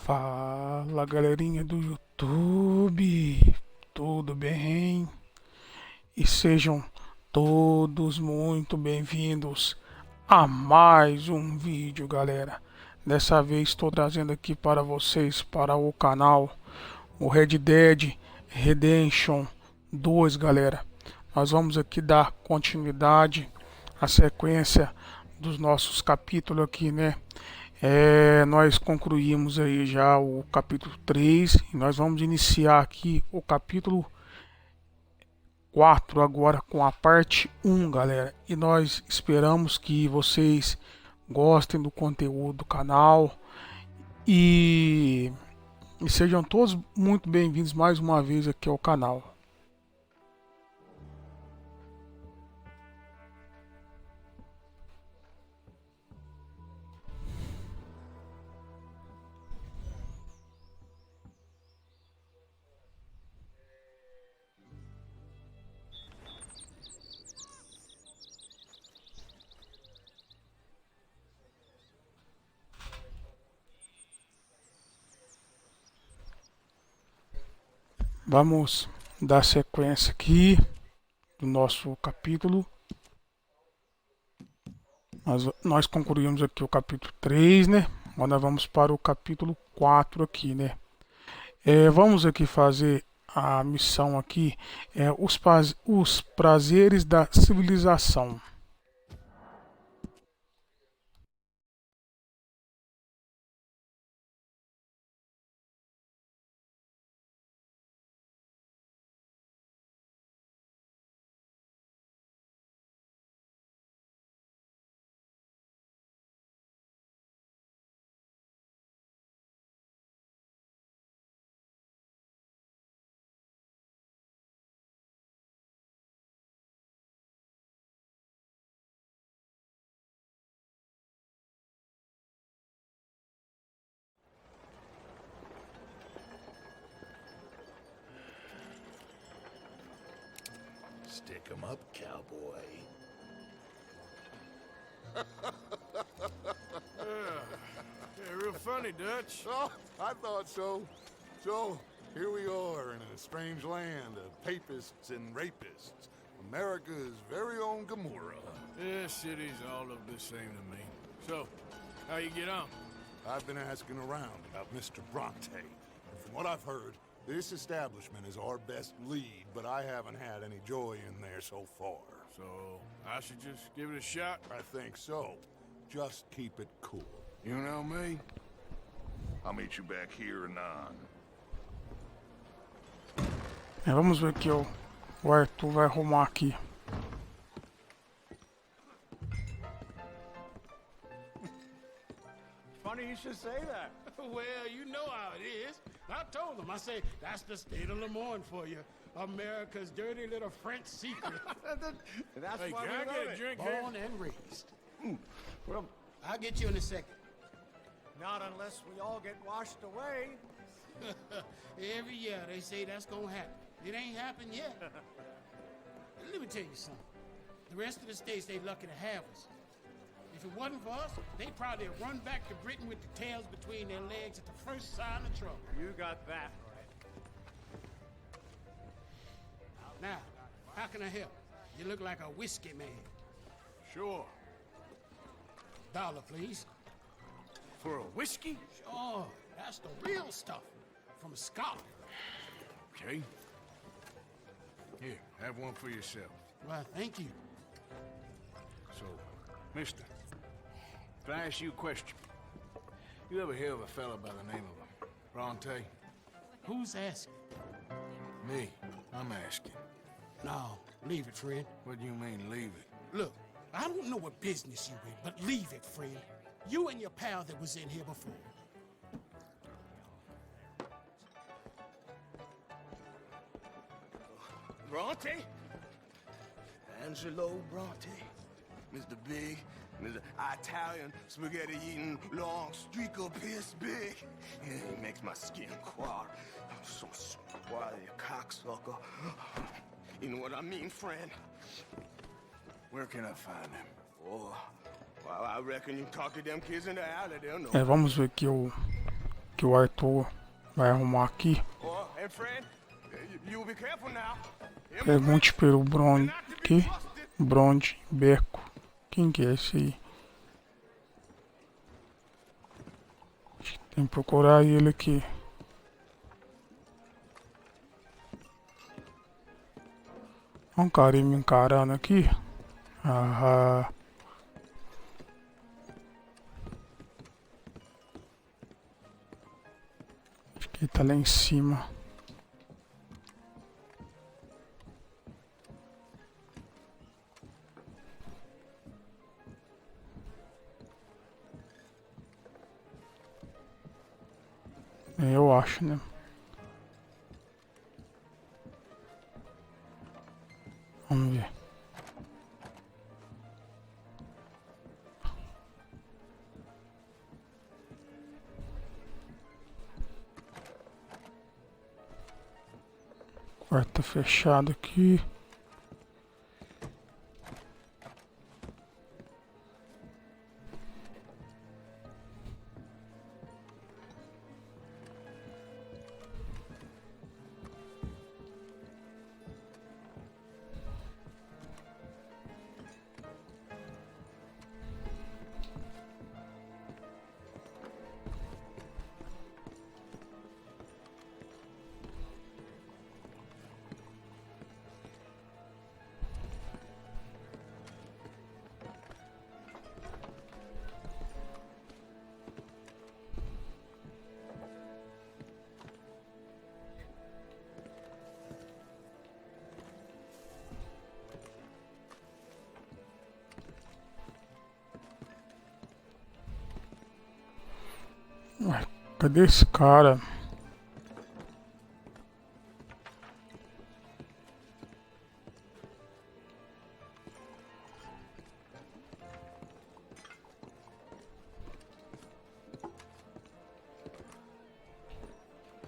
Fala galerinha do YouTube, tudo bem? E sejam todos muito bem-vindos a mais um vídeo, galera. Dessa vez estou trazendo aqui para vocês, para o canal, o Red Dead Redemption 2, galera. Nós vamos aqui dar continuidade à sequência dos nossos capítulos aqui, né? Nós concluímos aí já o capítulo 3 e nós vamos iniciar aqui o capítulo 4 agora com a parte 1, galera. E nós esperamos que vocês gostem do conteúdo do canal e sejam todos muito bem-vindos mais uma vez aqui ao canal. Vamos dar sequência aqui do nosso capítulo. Nós concluímos aqui o capítulo 3, né? Agora nós vamos para o capítulo 4 aqui, né? Vamos aqui fazer a missão aqui, os prazeres da civilização. Stick 'em up, cowboy. Yeah, real funny, Dutch. Oh, I thought so. So, here we are in a strange land of papists and rapists. America's very own Gomorrah. Yeah, cities all look the same to me. So, how you get on? I've been asking around about Mr. Bronte. And from what I've heard, this establishment is our best lead, but I haven't had any joy in there so far. So, I should just give it a shot? I think so. Just keep it cool. You know me? I'll meet you back here anon. Vamos ver aqui, ó. O Arthur vai arrumar aqui. Funny you should say that. Well, you know how it is. I told them. I say, that's the state of Lemoyne for you. America's dirty little French secret. That's Hey, why can I we get love a it. drink here? Born and raised. Well, I'll get you in a second. not unless we all get washed away. Every year they say that's gonna happen. It ain't happened yet. Let me tell you something. The rest of the states, they lucky to have us. If it wasn't for us, they'd probably have run back to Britain with the tails between their legs at the first sign of trouble. You got that right. Now, how can I help? You look like a whiskey man. Sure. $1, please. For a whiskey? Oh, that's the real stuff. From Scotland. Okay. Here, have one for yourself. Well, thank you. So, mister, can I ask you a question? You ever hear of a fella by the name of Bronte? Who's asking? Me. I'm asking. No, leave it, friend. What do you mean, leave it? Look, I don't know what business you in, but leave it, friend. You and your pal that was in here before. Bronte? Angelo Bronte. Mr. Big, Mr. Italian spaghetti-eating long streak of piss big. Yeah, he makes my skin crawl. I'm so squally a cocksucker. You know what I mean, friend? Where can I find him? Oh, well, I reckon you talk to them kids in the alley, they'll know. Vamos ver aqui que o Arthur vai arrumar aqui. Oh, and friend, you be careful now. Pergunte pelo Bronze. Que? Bronze Beco. Quem que é esse aí? Tem que procurar ele aqui. Olha um cara me encarando aqui. Ah, acho que ele tá lá em cima. Eu acho, né? Vamos ver. O quarto tá fechado aqui. Ué, cadê esse cara?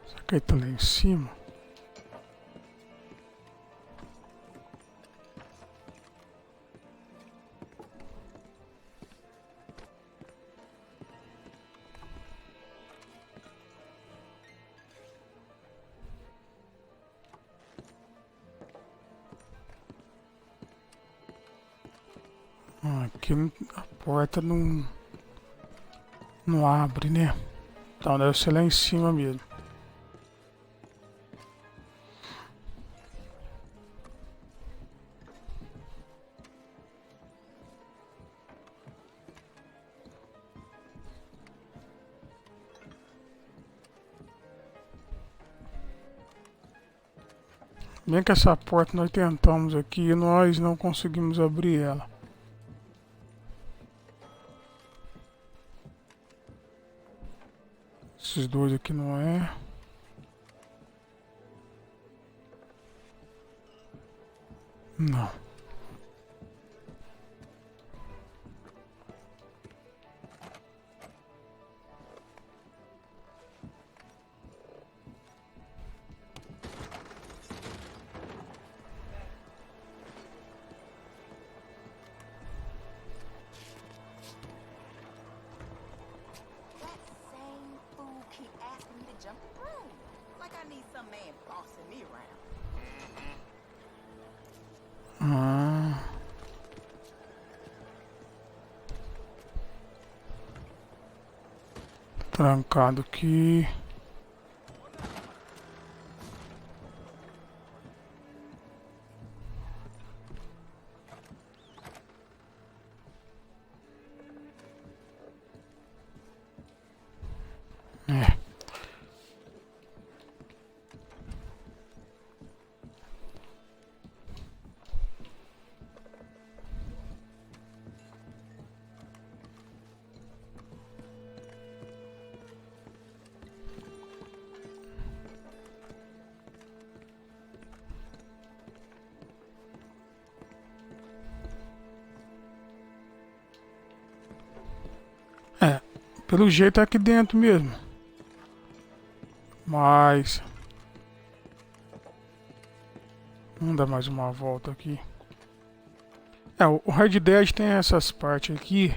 Será que ele tá lá em cima? Aqui a porta não abre, né? Então deve ser lá em cima mesmo. Bem que essa porta nós tentamos aqui e nós não conseguimos abrir ela. Esses dois aqui não é. Não. That same fool keep asking me to jump the broom. Like I need some man bossing me around. Ah. Trancado aqui. É. É, pelo jeito é aqui dentro mesmo. Mas vamos dar mais uma volta aqui. É, o Red Dead tem essas partes aqui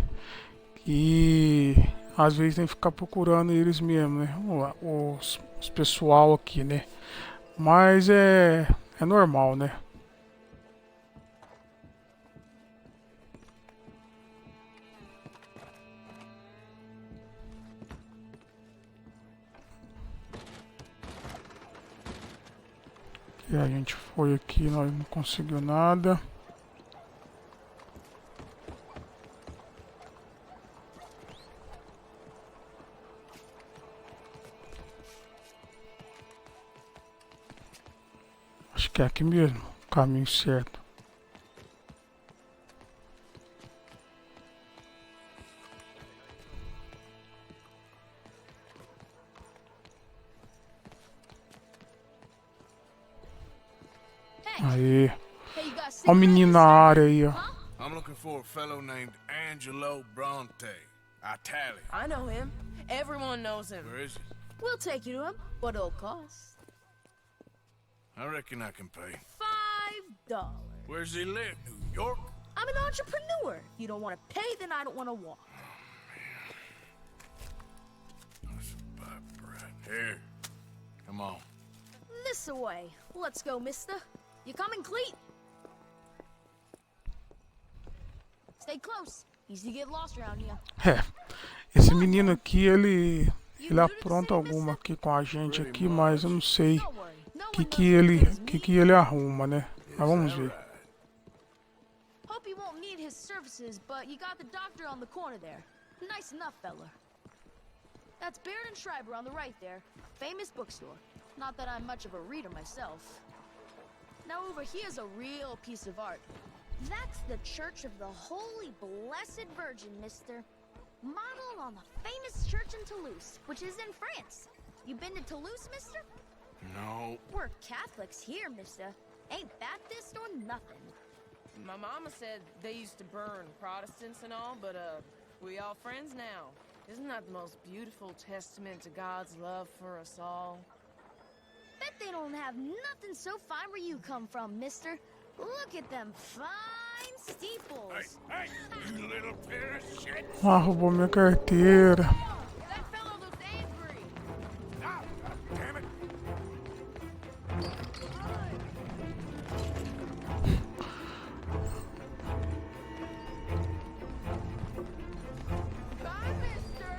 que às vezes tem que ficar procurando eles mesmo, né? Os pessoal aqui, né? Mas é normal, né? E a gente foi aqui, nós não conseguiu nada. Acho que é aqui mesmo, o caminho certo. Aí, Hey, you got ó o cigarettes? menino na área aí, ó. I'm looking for a fellow named Angelo Bronte, Italian. I know him. Everyone knows him. Where is he? We'll take you to him. What it'll cost? I reckon I can pay. $5. Where's he live? New York? I'm an entrepreneur. You don't want to pay, then I don't want to walk. That's a bad bread. Here. Come on. This away. Let's go, mister. You coming, Cleet? Stay close. Easy to get lost around here. É, esse menino aqui, ele apronta alguma aqui com a gente aqui, mas eu não sei Don't worry. No o one knows que ele arruma, né? Mas vamos ver. Hope you won't need his services, but you got the doctor on the corner there. Nice enough, fella. That's Baird and Schreiber on the right there. Famous bookstore. Not that I'm much of a reader myself. Now over here's a real piece of art. That's the Church of the Holy Blessed Virgin, mister. Modeled on the famous church in Toulouse, which is in France. You been to Toulouse, mister? No. We're Catholics here, mister. Ain't Baptist or nothing. My mama said they used to burn Protestants and all, but we all friends now. Isn't that the most beautiful testament to God's love for us all? Bet they don't have nothing so fine where you come from, mister. Look at them fine steeples. Hey, you little pair of shit. Ah, roubou minha carteira. That fellow looks angry. Ah, damn it. Bye, mister.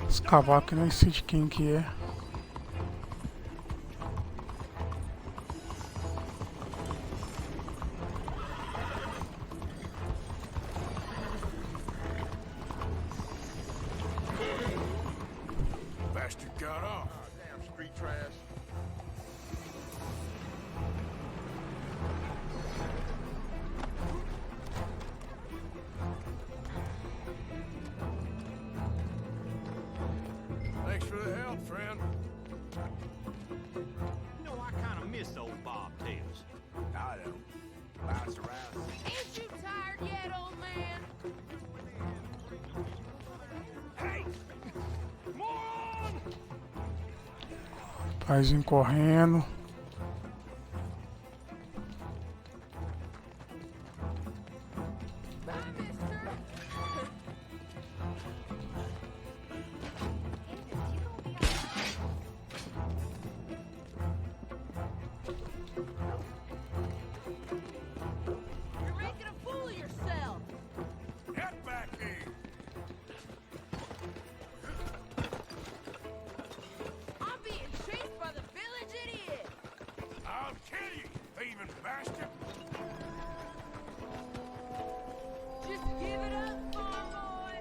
Esse cavalo que nem sei de quem que é. Bastard got off. Damn street trash. Thanks for the help, friend. You know, I kind of miss old bobtails. I don't. Bounce around. Ain't you tired yet, old man? Paizinho correndo. Bye, mister. You're making a fool of yourself. Get back here. I'm being chased by the village idiot. I'll kill you, thieving bastard. Just give it up, farm boy.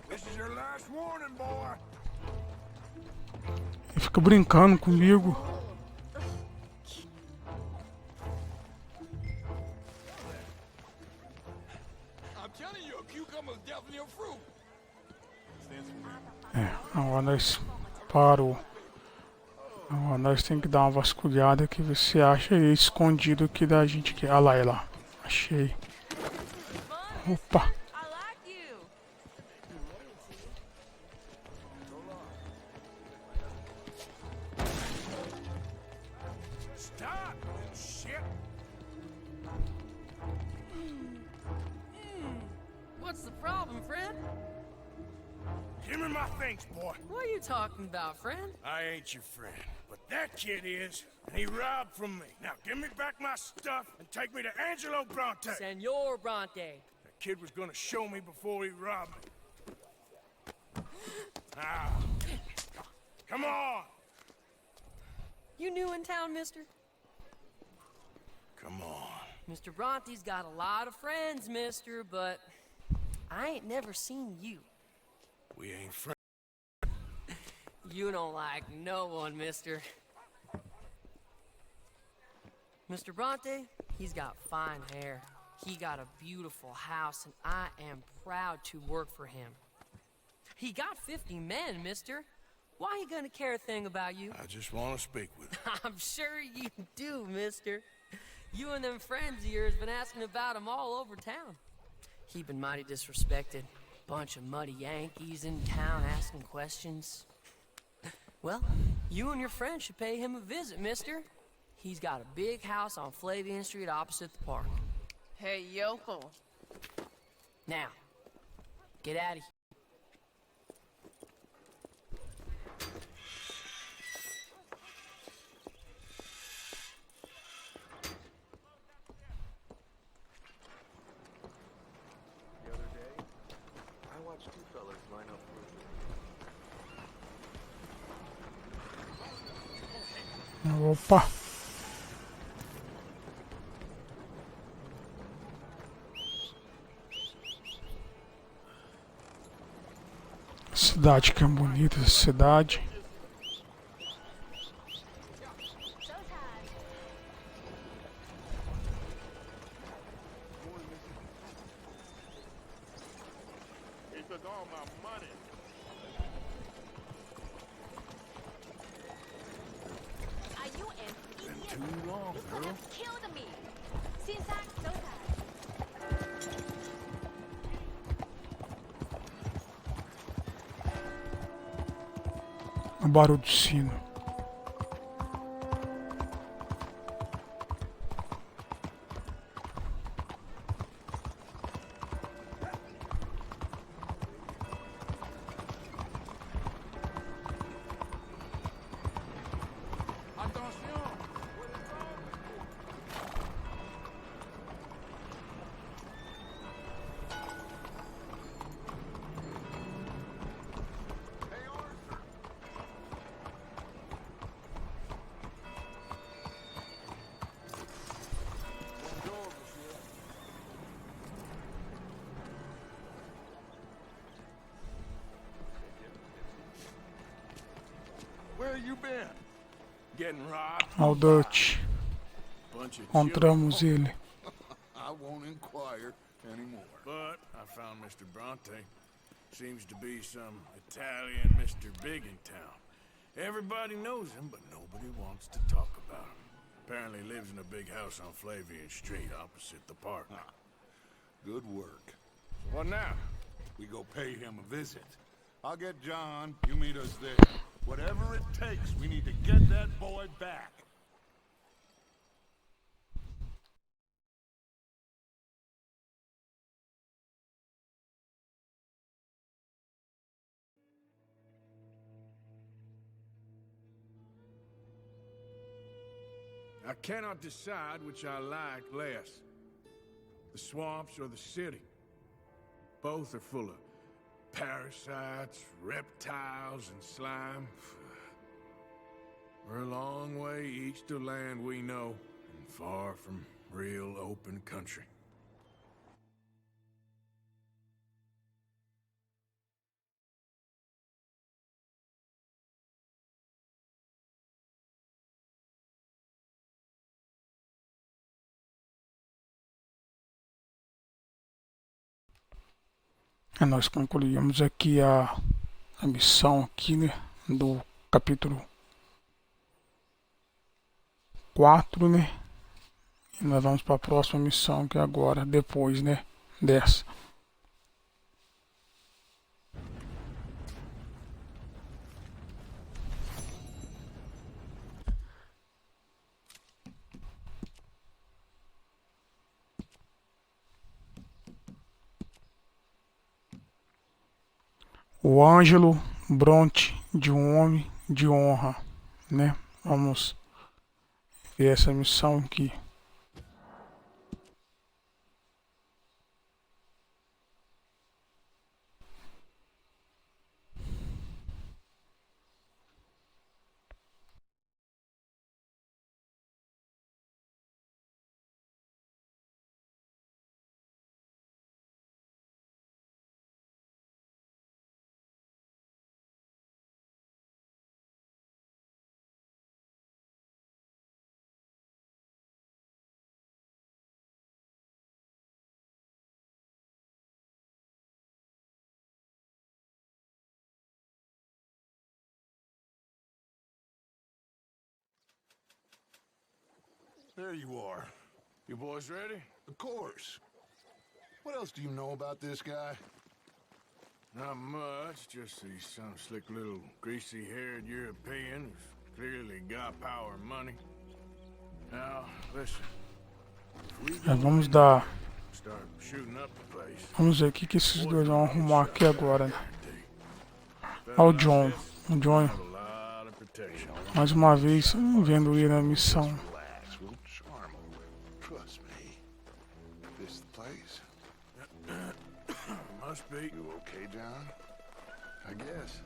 This is your last warning, boy. Ele fica brincando comigo. I'm telling you, a cucumber's definitely a fruit. É, agora nós parou. Agora nós tem que dar uma vasculhada aqui, ver se acha ele escondido aqui da gente aqui. Ah lá, é lá. Achei. Opa. I like you. things, boy. What are you talking about, friend? I ain't your friend, but that kid is, and he robbed from me. Now give me back my stuff and take me to Angelo Bronte. Senor Bronte. That kid was gonna show me before he robbed me. Now, come on. You new in town, mister? Come on. Mr. Bronte's got a lot of friends, mister, but I ain't never seen you. We ain't friends. You don't like no one, mister. Mr. Bronte, he's got fine hair. He got a beautiful house, and I am proud to work for him. He got 50 men, mister. Why he gonna care a thing about you? I just want to speak with him. I'm sure you do, mister. You and them friends of yours been asking about him all over town. He been mighty disrespected. Bunch of muddy Yankees in town asking questions. Well, you and your friend should pay him a visit, mister. He's got a big house on Flavian Street opposite the park. Hey, yokel. Now, get out of here. The other day, I watched two fellas line up for Opa. Cidade que é bonita, essa cidade. He took all my money. Are you an idiot? Too long, You could girl. have killed me. Since I'm so tired. O barulho do sino. Where you been? Getting robbed? Ao Dutch. Bunch of Encontramos ele. I won't inquire anymore. But I found Mr. Bronte. Seems to be some Italian Mr. Big in town. Everybody knows him, but nobody wants to talk about him. Apparently lives in a big house on Flavian Street opposite the park. Good work. What now? We go pay him a visit. I'll get John, you meet us there. Whatever it takes, we need to get that boy back. I cannot decide which I like less. The swamps or the city. Both are full of parasites, reptiles, and slime. We're a long way east of land we know, and far from real open country. Nós concluímos aqui a missão aqui, né, do capítulo 4, né? E nós vamos para a próxima missão que é agora, depois, né, dessa. O Ângelo Bronte de um homem de honra, né? Vamos ver essa missão aqui. There you are. You boys ready? Of course. What else do you know about this guy? Not much, just he's some slick little greasy-haired European who's clearly got power and money. Now, listen. Vamos dar. Start shooting up the place. Vamos ver o que esses dois vão arrumar aqui agora, né? Olha o John. O John, mais uma vez, vendo ele na missão. Trust me. This the place? Must be. You okay, John? I guess.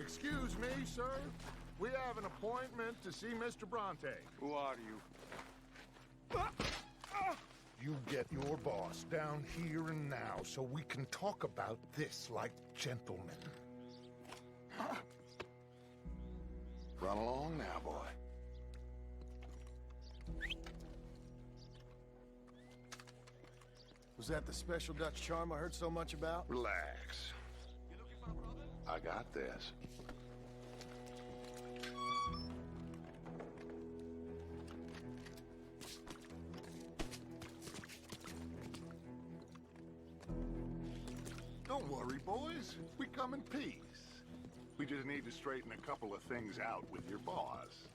Excuse me, sir. We have an appointment to see Mr. Bronte. Who are you? You get your boss down here and now so we can talk about this like gentlemen. Run along now, boy. Was that the special Dutch charm I heard so much about? Relax. I got this. Don't worry, boys. We come in peace. We just need to straighten a couple of things out with your boss.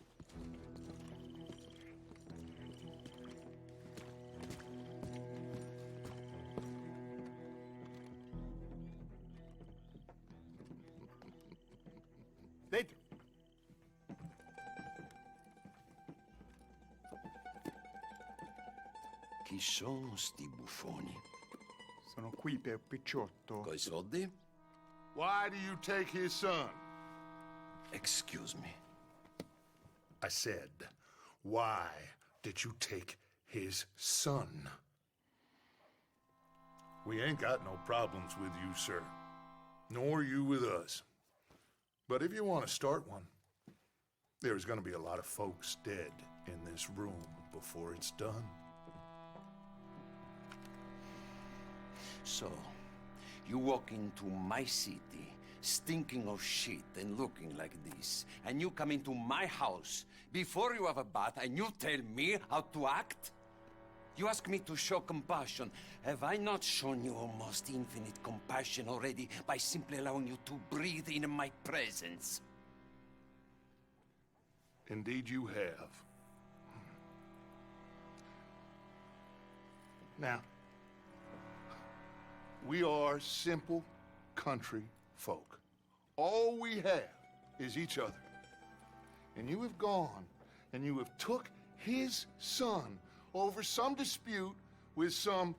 Dentro. Chi sono sti buffoni? Sono qui per Picciotto. Coi soldi? Why do you take his son? Excuse me. I said, why did you take his son? We ain't got no problems with you, sir. Nor you with us. But if you want to start one, there's gonna be a lot of folks dead in this room before it's done. So, you walk into my city, stinking of shit and looking like this, and you come into my house before you have a bath and you tell me how to act? You ask me to show compassion. Have I not shown you almost infinite compassion already by simply allowing you to breathe in my presence? Indeed you have. Now, we are simple country folk. All we have is each other. And you have gone and you have took his son over some dispute with some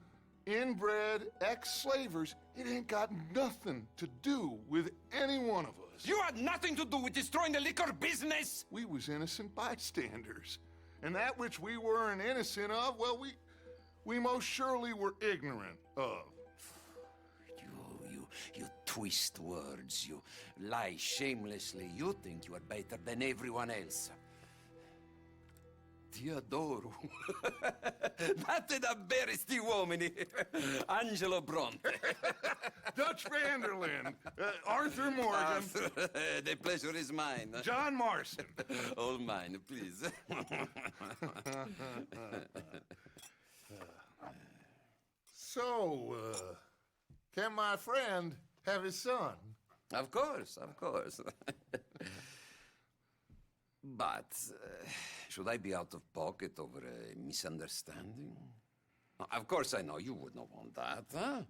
inbred ex-slavers. It ain't got nothing to do with any one of us. You had nothing to do with destroying the liquor business! We was innocent bystanders. And that which we weren't innocent of, well, we most surely were ignorant of. You twist words, you lie shamelessly. You think you are better than everyone else. Ti adoro. Date davvero sti uomini. Angelo Bronte. Dutch Vanderlyn. Arthur Morgan. The pleasure is mine. John Marston. All mine, please. So, can my friend have his son? Of course, of course. But should I be out of pocket over a misunderstanding? Of course I know you would not want that, huh?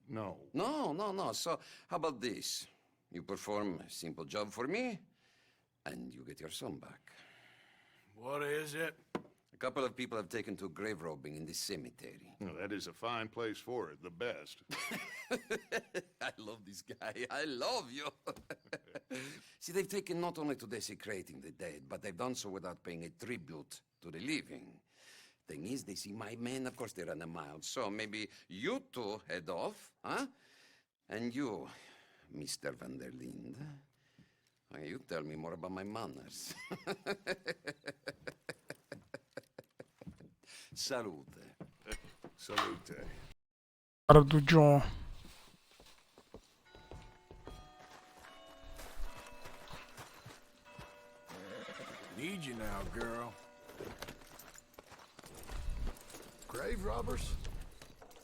No. No. So how about this? You perform a simple job for me, and you get your son back. What is it? A couple of people have taken to grave robbing in this cemetery. Well, that is a fine place for it, the best. I love this guy. I love you. See, they've taken not only to desecrating the dead, but they've done so without paying a tribute to the living. Thing is, they see my men, of course they run a mile. So maybe you two head off, huh? And you, Mr. Van der Linde, you tell me more about my manners. Salute. Salute. Cara do John. Need you now, girl. Grave robbers?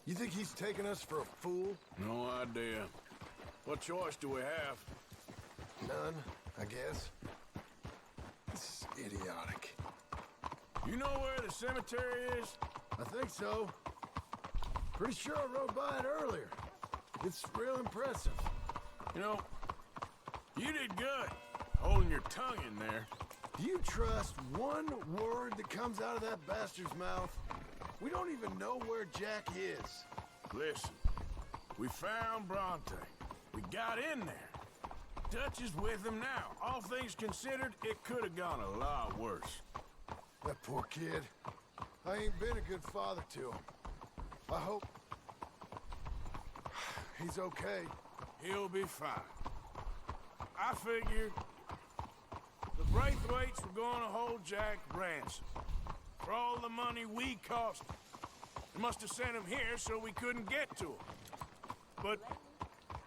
You think he's taking us for a fool? No idea. What choice do we have? None, I guess. This is idiotic. You know where the cemetery is? I think so. Pretty sure I rode by it earlier. It's real impressive. You know, you did good, holding your tongue in there. Do you trust one word that comes out of that bastard's mouth? We don't even know where Jack is. Listen, we found Bronte. We got in there. Dutch is with him now. All things considered, it could have gone a lot worse. That poor kid. I ain't been a good father to him. I hope he's okay. He'll be fine. I figured the Braithwaites were going to hold Jack ransom for all the money we cost him. They must have sent him here so we couldn't get to him. But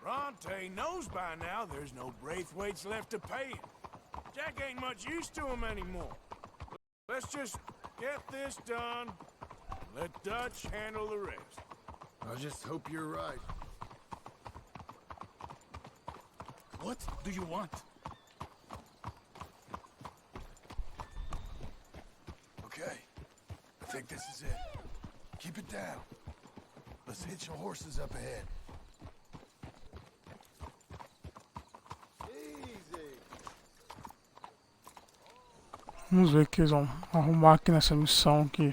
Bronte knows by now there's no Braithwaites left to pay him. Jack ain't much use to him anymore. Let's just get this done and let Dutch handle the rest. I just hope you're right. What do you want? Okay. I think this is it. Keep it down. Let's hitch your horses up ahead. Vamos ver o que eles vão arrumar aqui nessa missão aqui.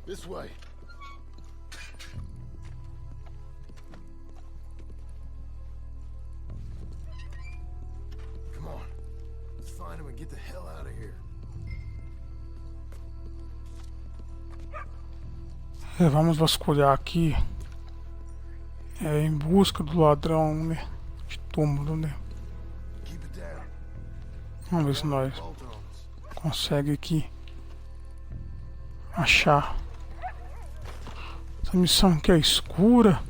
This way. Come on. Let's find him and get the hell out of here. Vamos vasculhar aqui em busca do ladrão, né? De túmulo, né? Vamos ver se nós conseguimos aqui achar. Essa missão aqui é escura.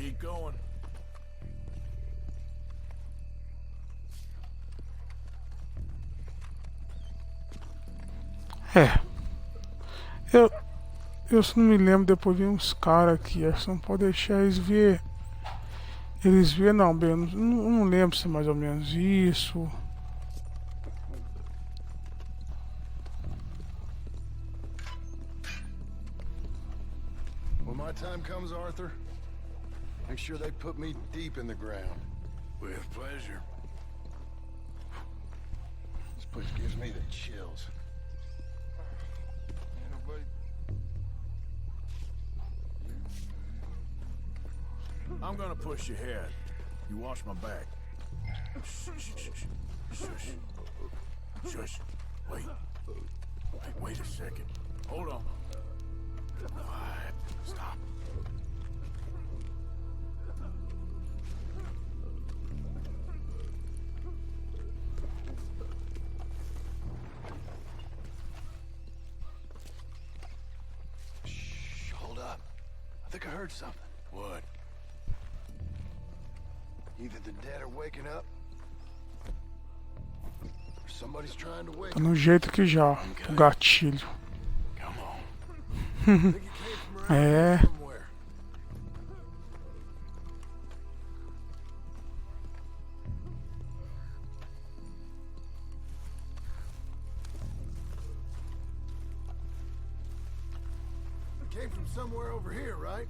Keep going. Eu se não me lembro, depois vi uns caras aqui, acho que não pode deixar eles ver. Eles ver não, bem, eu não lembro se é mais ou menos isso. When my time comes, Arthur, make sure they put me deep in the ground. With pleasure. This place gives me the chills. I'm gonna push your head. You watch my back. Shush. Shush. Shush. Wait. Wait a second. Hold on. Quiet. Stop. Shh, hold up. I think I heard something. What? Either the dead are waking up, or somebody's trying to wake Tá no jeito aqui já, o gatilho. É. Came from somewhere over here, right?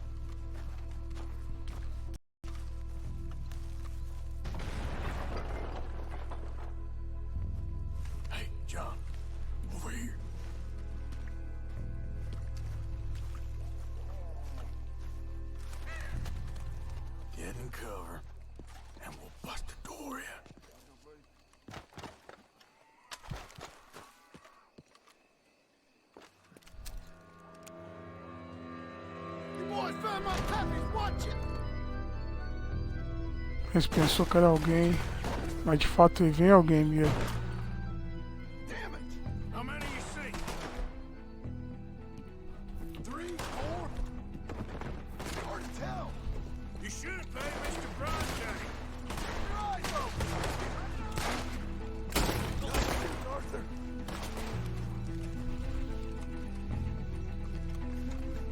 Hey, John. Over here. Get in cover, and we'll bust the door in. Boys found my puppies, watch it! Eles pensou que era alguém, mas de fato ele vem alguém mesmo. Damn it! How many you see? 3, 4? Hard to tell. You should have paid Mr. Bronte. Your eyes open! Arthur.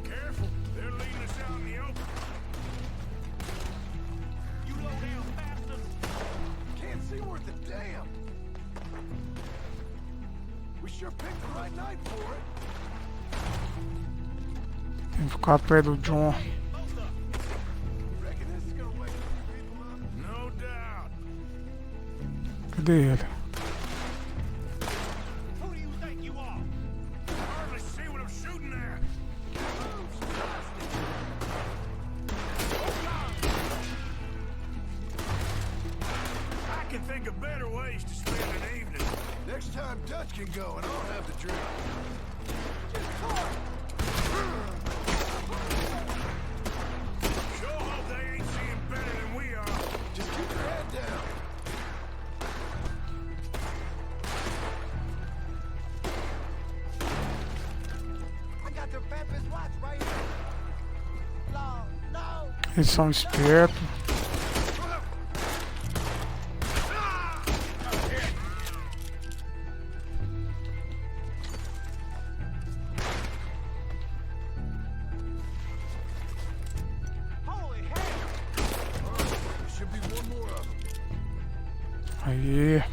Careful, they're leading us out in the open. You low down bastards. Can't see worth a damn. We sure picked the right night for it. Tem que ficar perto do John. Reckon this is gonna wake some people up? No doubt. Cadê ele? Who do you think you are? I hardly see what I'm shooting at. I can think of better ways to spend an evening. Next time Dutch can go and I'll have the drink. Just talk! Sure hope they ain't seeing better than we are. Just keep your head down. I got their Papa's watch right here. No! Eles são espertos. Holy hell! There should be one more of them. Aí.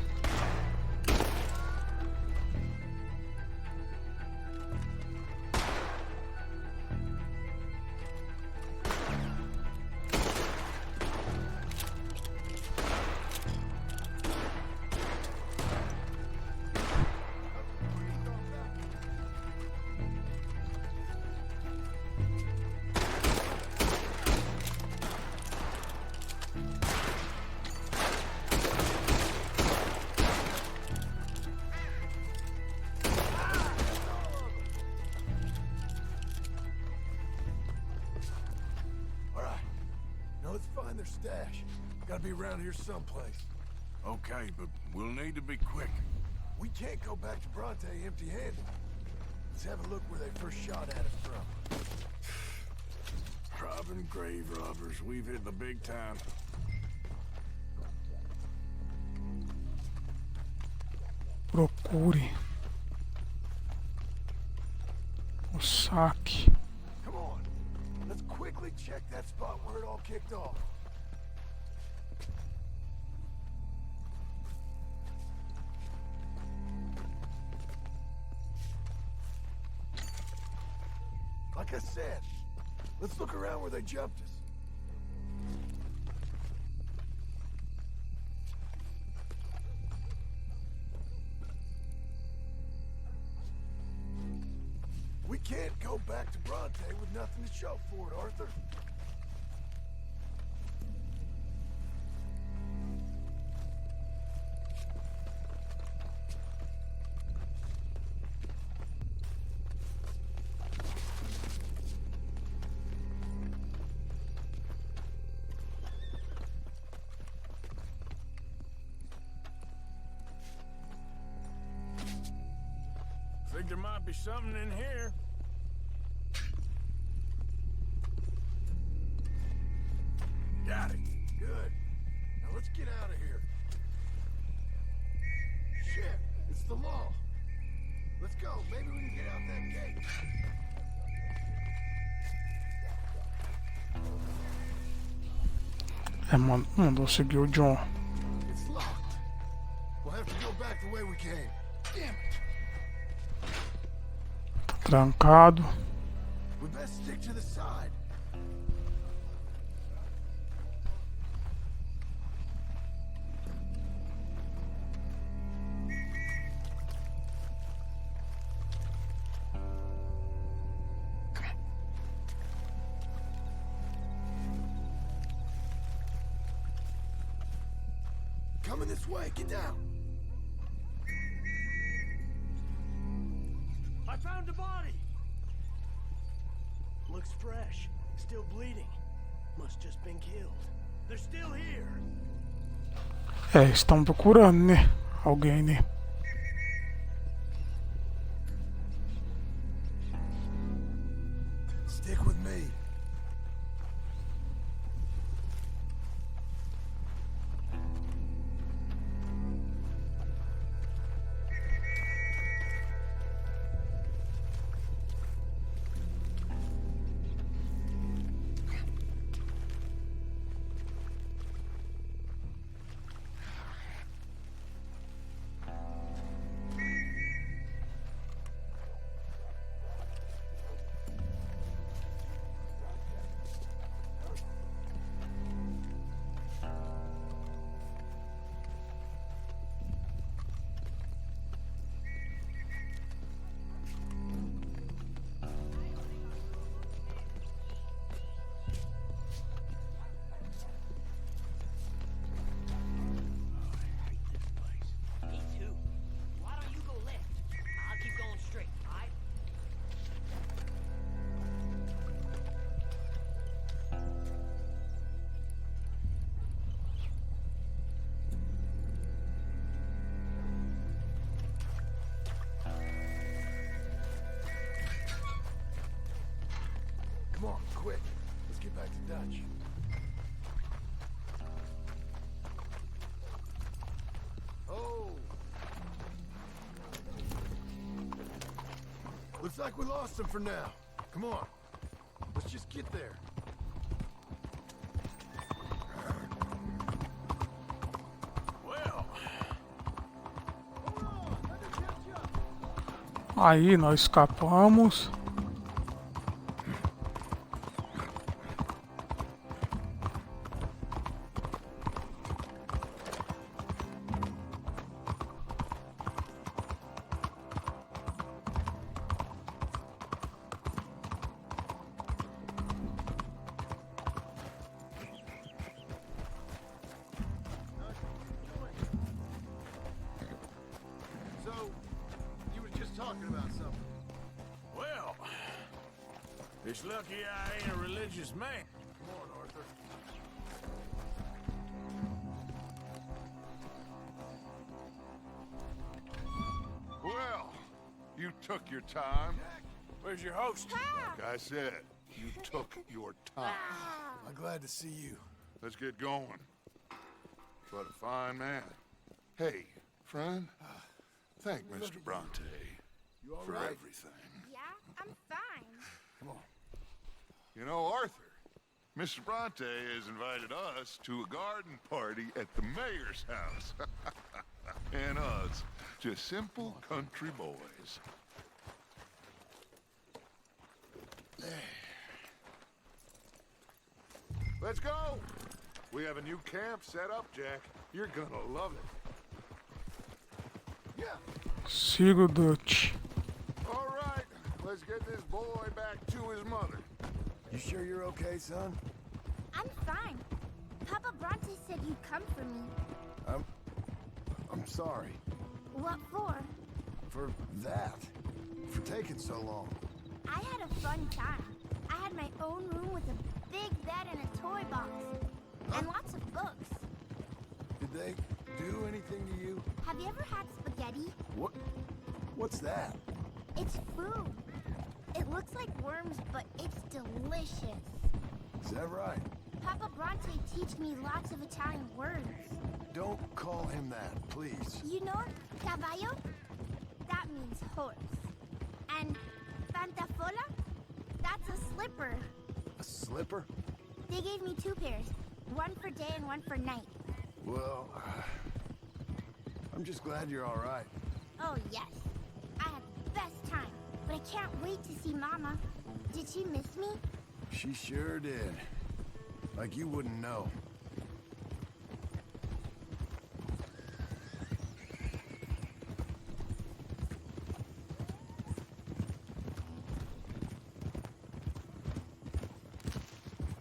All right. Now let's find their stash. Gotta be around here someplace. Okay, but we'll need to be quick. We can't go back to Bronte empty-handed. Let's have a look where they first shot at us from. Robbing grave robbers. We've hit the big time. Procure o saque. Come on. Let's quickly check that spot where it all kicked off. Like I said, let's look around where they jumped us. We can't go back to Bronte with nothing to show for it, Arthur. Think there might be something in here. Got it. Good. Now let's get out of here. Shit, it's the law. Let's go. Maybe we can get out that gate. Mandou seguir o John. It's locked. We'll have to go back the way we came. Damn it. Tá trancado. We best stick to the side. Coming this way, get down. I found the body. Looks fresh. Still bleeding. Must just been killed. They're still here. Estão procurando, né? Alguém, né? Stick with me. Come on, quick. Let's get back to Dutch. Oh! Looks like we lost him for now. Come on. Let's just get there. Well, Aí nós escapamos. So, you were just talking about something. well. It's lucky I ain't a religious man. Come on, Arthur. Well, you took your time. Where's your host? Like I said, You took your time. I'm glad to see you. Let's get going. What a fine man. Hey, friend. Thank Mr. Bronte for everything. Yeah, I'm fine. Come on. You know, Arthur, Mr. Bronte has invited us to a garden party at the mayor's house. And us, just simple country boys. Let's go! We have a new camp set up, Jack. You're gonna love it. Yeah. Siga o Dutch. All right, let's get this boy back to his mother. You sure you're okay, son? I'm fine. Papa Bronte said you'd come for me. I'm sorry. What for? For that. For taking so long. I had a fun time. I had my own room with a big bed and a toy box. And lots of books. Did they do anything to you? Have you ever had spaghetti? What's that? It's food. It looks like worms, but it's delicious. Is that right? Papa Bronte teach me lots of Italian words. Don't call him that, please. You know, caballo? That means horse. And pantafola? That's a slipper. A slipper? They gave me 2 pairs. One for day and one for night. Well, I'm just glad you're all right. Oh, yes. I had the best time. But I can't wait to see Mama. Did she miss me? She sure did. Like you wouldn't know.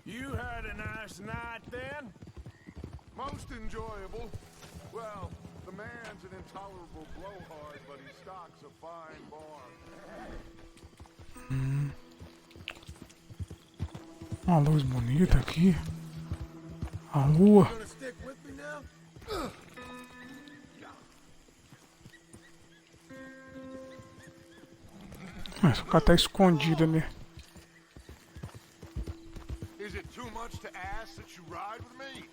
You had a nice night then? Most enjoyable. Well, the man's an intolerable blowhard, but he stocks a fine bar. Uma luz bonita aqui. A lua. Gonna stick with me now? Mas o cara tá escondido, né? Is it too much to ask that you ride with me?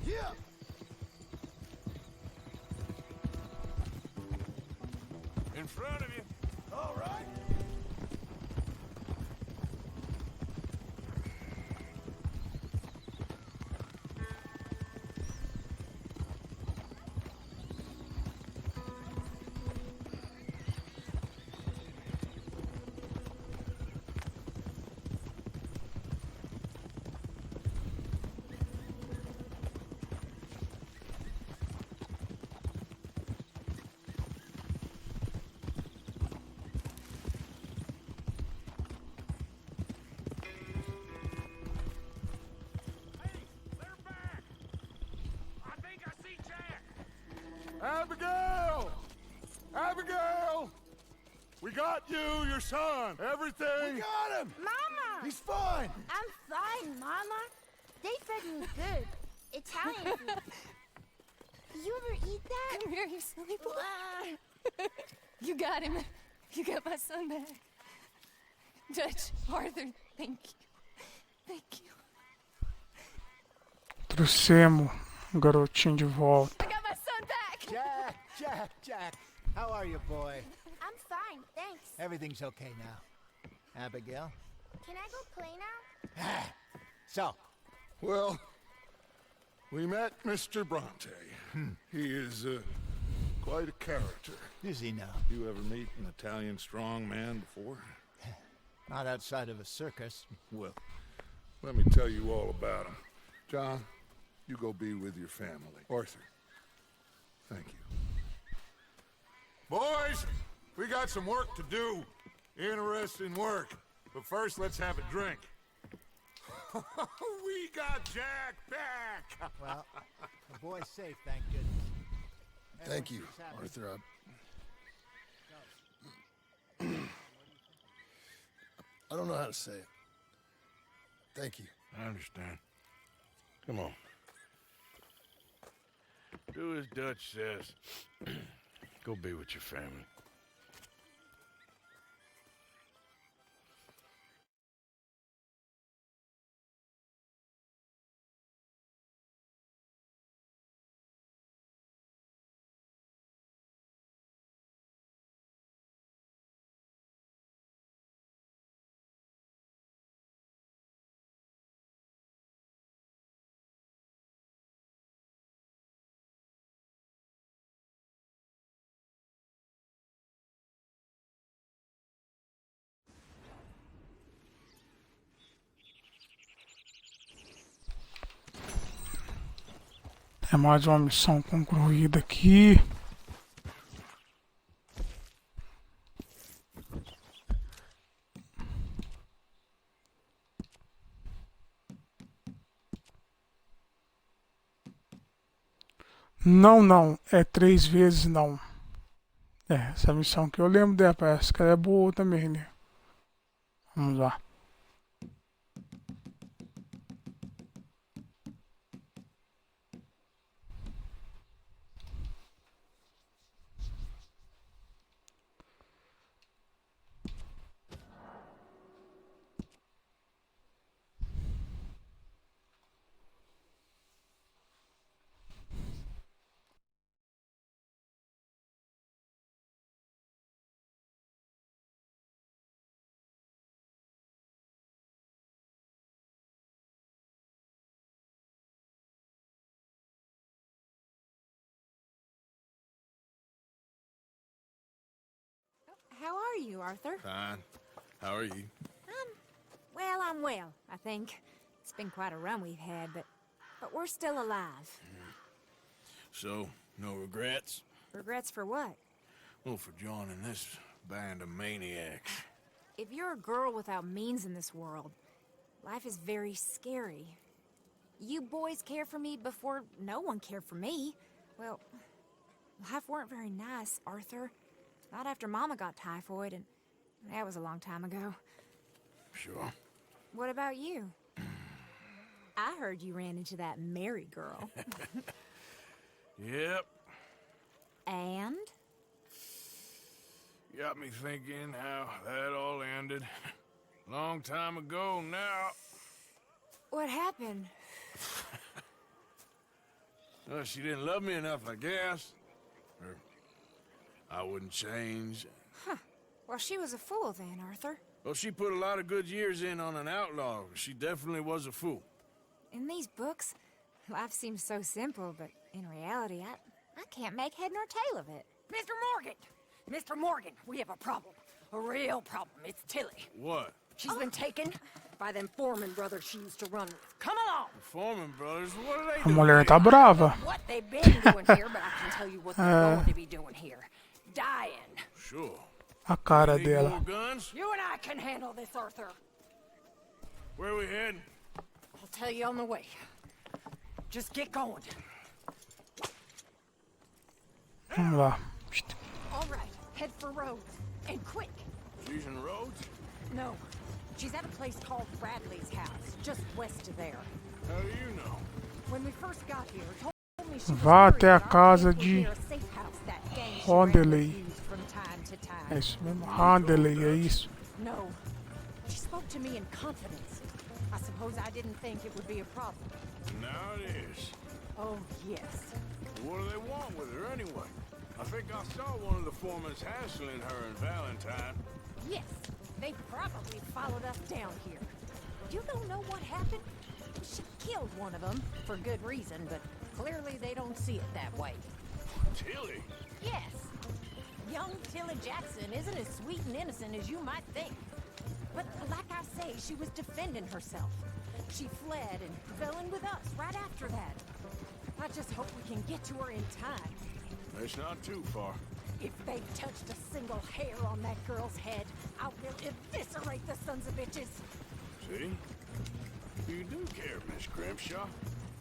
Yeah. In front of you. All right. Abigail! Abigail! We got you, your son, everything. We got him! Mama! He's fine! I'm fine, Mama. They fed me good. Italian food. Did you ever eat that? Come here, you silly boy. You got him. You got my son back. Dutch, Arthur, thank you. Thank you. Trouxemos o garotinho de volta. I got my son back! Jack, how are you, boy? I'm fine, thanks. Everything's okay now. Abigail? Can I go play now? So, Well, we met Mr. Bronte. He is quite a character. is he now? You ever meet an Italian strong man before? Not outside of a circus. Well, let me tell you all about him. John, you go be with your family. Arthur, thank you. Boys, we got some work to do. Interesting work. But first, let's have a drink. We got Jack back! Well, the boy's safe, thank goodness. Thank you, Everyone seems happy. Arthur. I don't know how to say it. Thank you. I understand. Come on. Do as Dutch says. Go be with your family. É mais uma missão concluída aqui. Não, não. É 3 vezes não. É, essa missão que eu lembro dela, parece que ela é boa também, né? Vamos lá. How are you, Arthur? Fine. How are you? Well, I'm well, I think. It's been quite a run we've had, but we're still alive. So, no regrets? Regrets for what? Well, for joining this band of maniacs. If you're a girl without means in this world, life is very scary. You boys cared for me before no one cared for me. Well, life weren't very nice, Arthur. Not after Mama got typhoid, and that was a long time ago. Sure. What about you? I heard you ran into that Mary girl. Yep. And? Got me thinking how that all ended. Long time ago now. What happened? Well, she didn't love me enough, I guess. Or I wouldn't change. Huh. Well, she was a fool then, Arthur. Well, she put a lot of good years in on an outlaw. She definitely was a fool. In these books, life seems so simple, but in reality, I can't make head nor tail of it. Mr. Morgan! Mr. Morgan, we have a problem. A real problem. It's Tilly. What? She's been taken by them Foreman brothers she used to run with. Come along! The Foreman brothers? What are they A doing? mulher tá brava. What they've been doing here, but I can tell you what they're going to be doing here. Dying. Sure. A cara Need dela. more guns? You and I can handle this, Arthur. Where are we heading? I'll tell you on the way. Just get going. Vamos lá. All right, head for Rhodes. And quick. She's in Rhodes? No. She's at a place called Bradley's house, just west of there. How do you know? When we first got here, told me she was Vá worried até a our casa camp would de be a safe house that gang she ran Rondeley. with used from time to time. É isso mesmo. Rondeley, é isso. No. She spoke to me in confidence. I suppose I didn't think it would be a problem. Now it is. Oh, yes. What do they want with her anyway? I think I saw one of the foremans hassling her and Valentine. Yes. They probably followed us down here. You don't know what happened? She killed one of them, for good reason, but clearly they don't see it that way. Tilly? Yes. Young Tilly Jackson isn't as sweet and innocent as you might think. But like I say, she was defending herself. She fled and fell in with us right after that. I just hope we can get to her in time. It's not too far. If they touched a single hair on that girl's head, I will eviscerate the sons of bitches. See? You do care, Miss Grimshaw.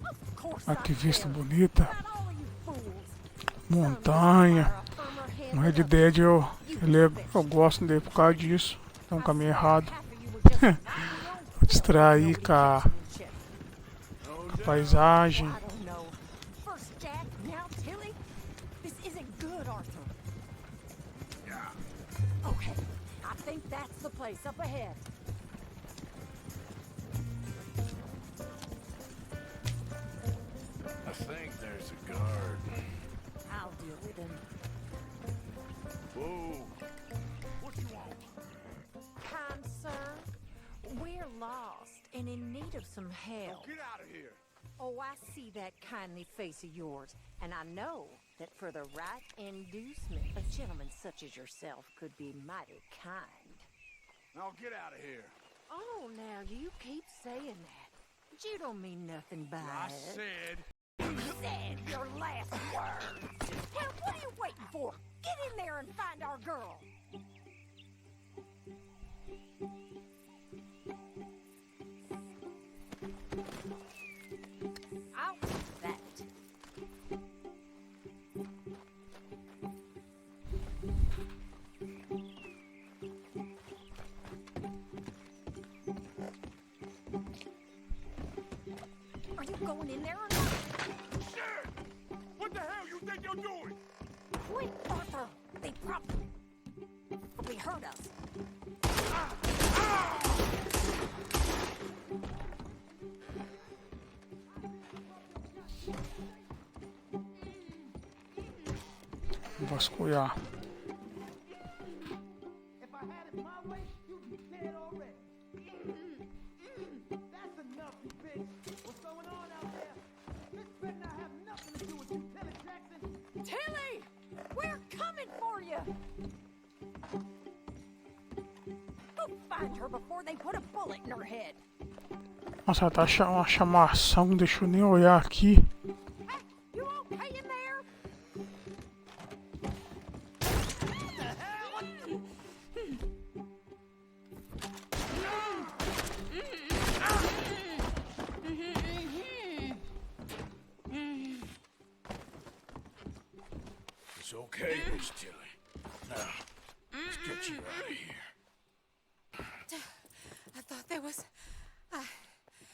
Of course Ah, que I vista care. bonita. Not all of you fools. Montanha. No Red Dead eu gosto dele por causa disso. Tem um caminho errado. Vou distrair com a paisagem. I don't know. First Jack, now Tilly. This isn't good, Arthur. Okay, I think that's the place up ahead. I think there's a guard. I'll deal with him. Whoa. What you want? Kind sir, we're lost and in need of some help. Get out of here. Oh, I see that kindly face of yours, and I know that for the right inducement, a gentleman such as yourself could be mighty kind. Now get out of here. Oh, now you keep saying that, but you don't mean nothing by I it. said You said your last word. Well, what are you waiting for? Get in there and find our girl. I'll do that. Are you going in there or not? Shit! What the hell you think you're doing? Wait, Arthur. They probably heard us. Vasculhar. If I had it my way, you'd be dead already. That's enough, you bitch. What's going on out there? This better not have nothing to do with you, Tilly Jackson. Tilly! We're coming for you! Go find her before they put a bullet in her head. Nossa, tá uma chamação, deixa eu nem olhar aqui. Hey, you okay in there? It's okay, Miss Tilly. Now, let's get you out of here. I thought there was...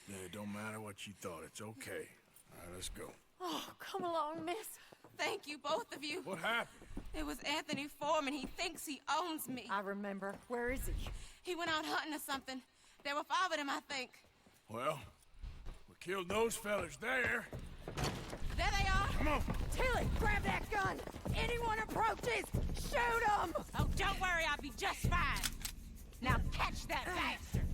Yeah, it don't matter what you thought. It's okay. All right, let's go. Oh, come along, miss. Thank you, both of you. What happened? It was Anthony Foreman. He thinks he owns me. I remember. Where is he? He went out hunting or something. There were 5 of them, I think. Well, we killed those fellas there. There they are. Come on. Tilly, grab that gun! Anyone approaches, shoot them! Oh, don't worry. I'll be just fine. Now catch that bastard!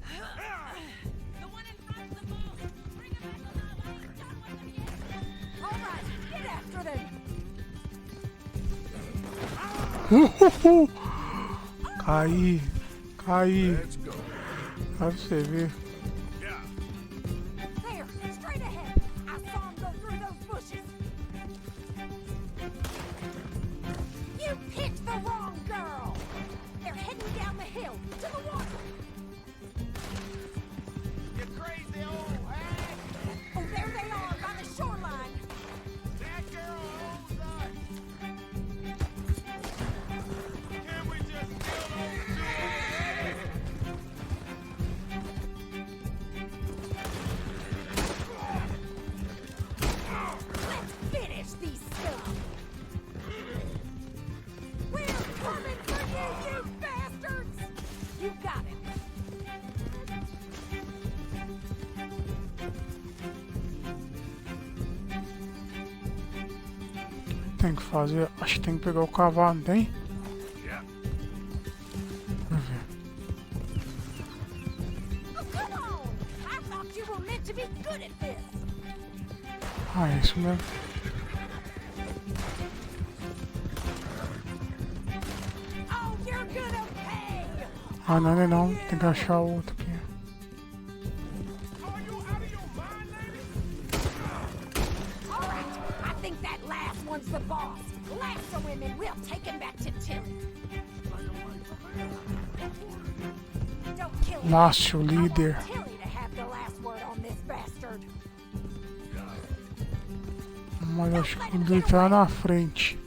The one in front of the boat. Bring him back alive. I ain't done with him yet. All right, get after them! Caí. Pra você ver. There, straight ahead! I saw him go through those bushes! You picked the wrong girl! They're heading down the hill, to the water! You crazy old hag! Oh, there they are, by the shoreline! That girl owns us! Can we just kill those two already? Let's finish these scum! We're coming for you, you bastards! You got it! Tem que fazer. Acho que tem que pegar o cavalo, tem? Vamos ver. Oh, come on! I thought you were meant to be good at this! Ah, é isso mesmo. Oh, you're gonna pay! Ah, não, não. Tem que achar o outro aqui. All right, I think that last one's the boss. Lasso him and we'll take him back to Tilly. Don't kill him. Lácio, líder. I want Tilly to have the last word on this bastard. Mas acho que o líder tá na frente.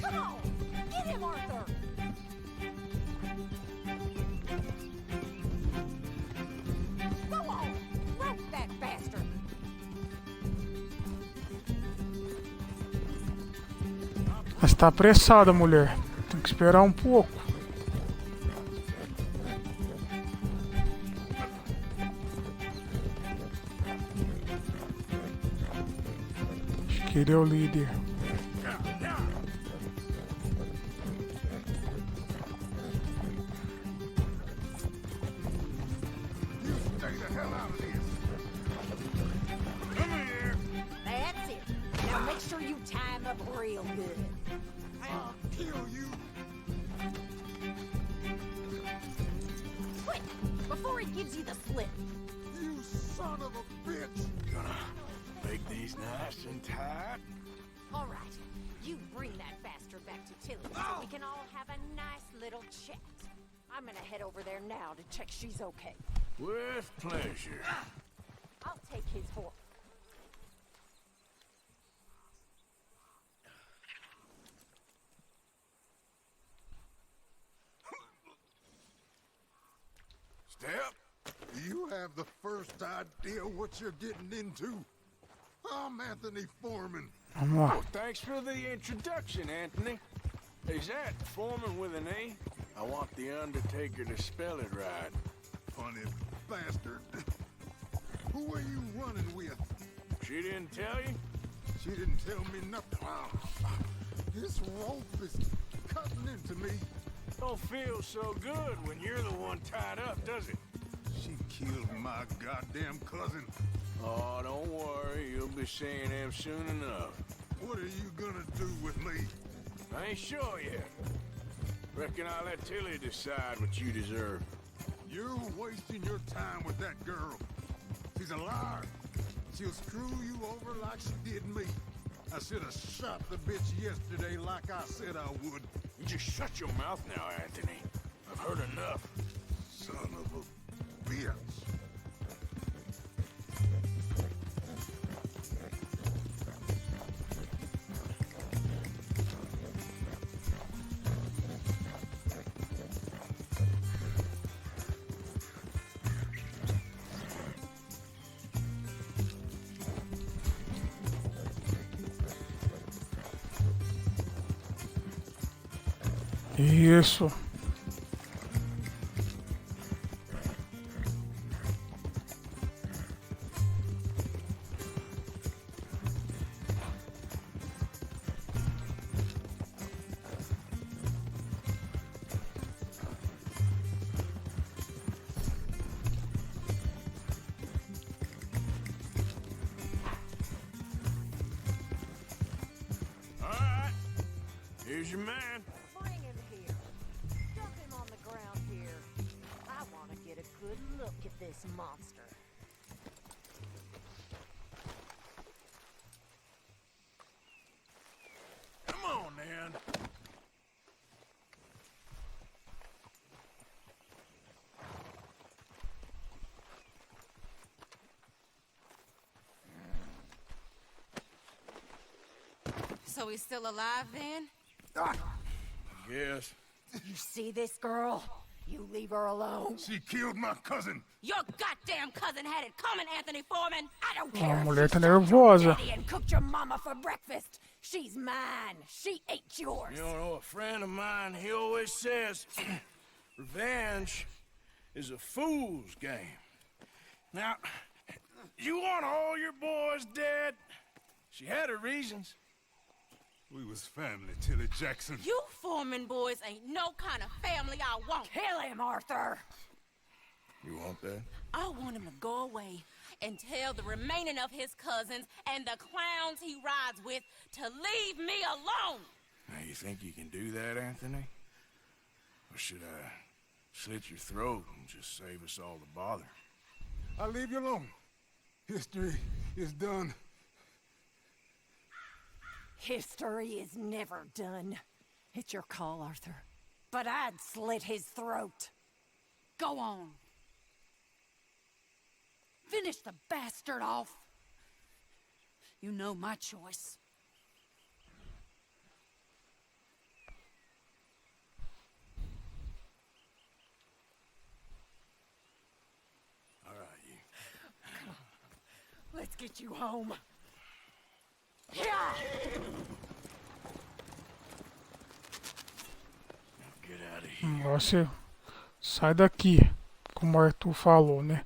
Come on, get him, Arthur. Go on, rope that bastard. Mas tá apressada, mulher. Tem que esperar um pouco. Acho que ele é o líder. Stay the hell out of this! Come here! That's it. Now make sure you tie him up real good. I'll kill you! Quick, before he gives you the slip. Son of a bitch! Gonna make these nice and tight. All right, you bring that bastard back to Tilly so we can all have a nice little chat. I'm gonna head over there now to check she's okay. With pleasure. I'll take his horse. Step, do you have the first idea what you're getting into? I'm Anthony Foreman. Vamos lá. Well, thanks for the introduction, Anthony. Is that Foreman with an A? I want the Undertaker to spell it right. Funny bastard. Who are you running with? She didn't tell you? She didn't tell me nothing. This rope is cutting into me. Don't feel so good when you're the one tied up, does it? She killed my goddamn cousin. Oh, don't worry. You'll be seeing him soon enough. What are you gonna do with me? I ain't sure yet. Reckon I'll let Tilly decide what you deserve. You're wasting your time with that girl. She's a liar. She'll screw you over like she did me. I should have shot the bitch yesterday like I said I would. You just shut your mouth now, Anthony. I've heard enough. Son of a bitch. Isso. All right. Here's your man. Bring him here. Dump him on the ground here. I want to get a good look at this monster. Come on, man. So he's still alive then? Yes. You see this girl? You leave her alone. She killed my cousin. Your goddamn cousin had it coming, Anthony Foreman. I don't A care. mulher if tá she shot your nervosa. daddy and cooked your mama for breakfast. She's mine. She ate yours. You know, a friend of mine, he always says, revenge is a fool's game. Now, you want all your boys dead? She had her reasons. We was family, Tilly Jackson. You Foreman boys ain't no kind of family I want. Kill him, Arthur. You want that? I want him to go away and tell the remaining of his cousins and the clowns he rides with to leave me alone. Now, you think you can do that, Anthony? Or should I slit your throat and just save us all the bother? I'll leave you alone. History is done. History is never done. It's your call, Arthur. But I'd slit his throat. Go on. Finish the bastard off. You know my choice. All right, you. Come on. Let's get you home. Yeah. Get out of here. Você sai daqui, como o Arthur falou, né?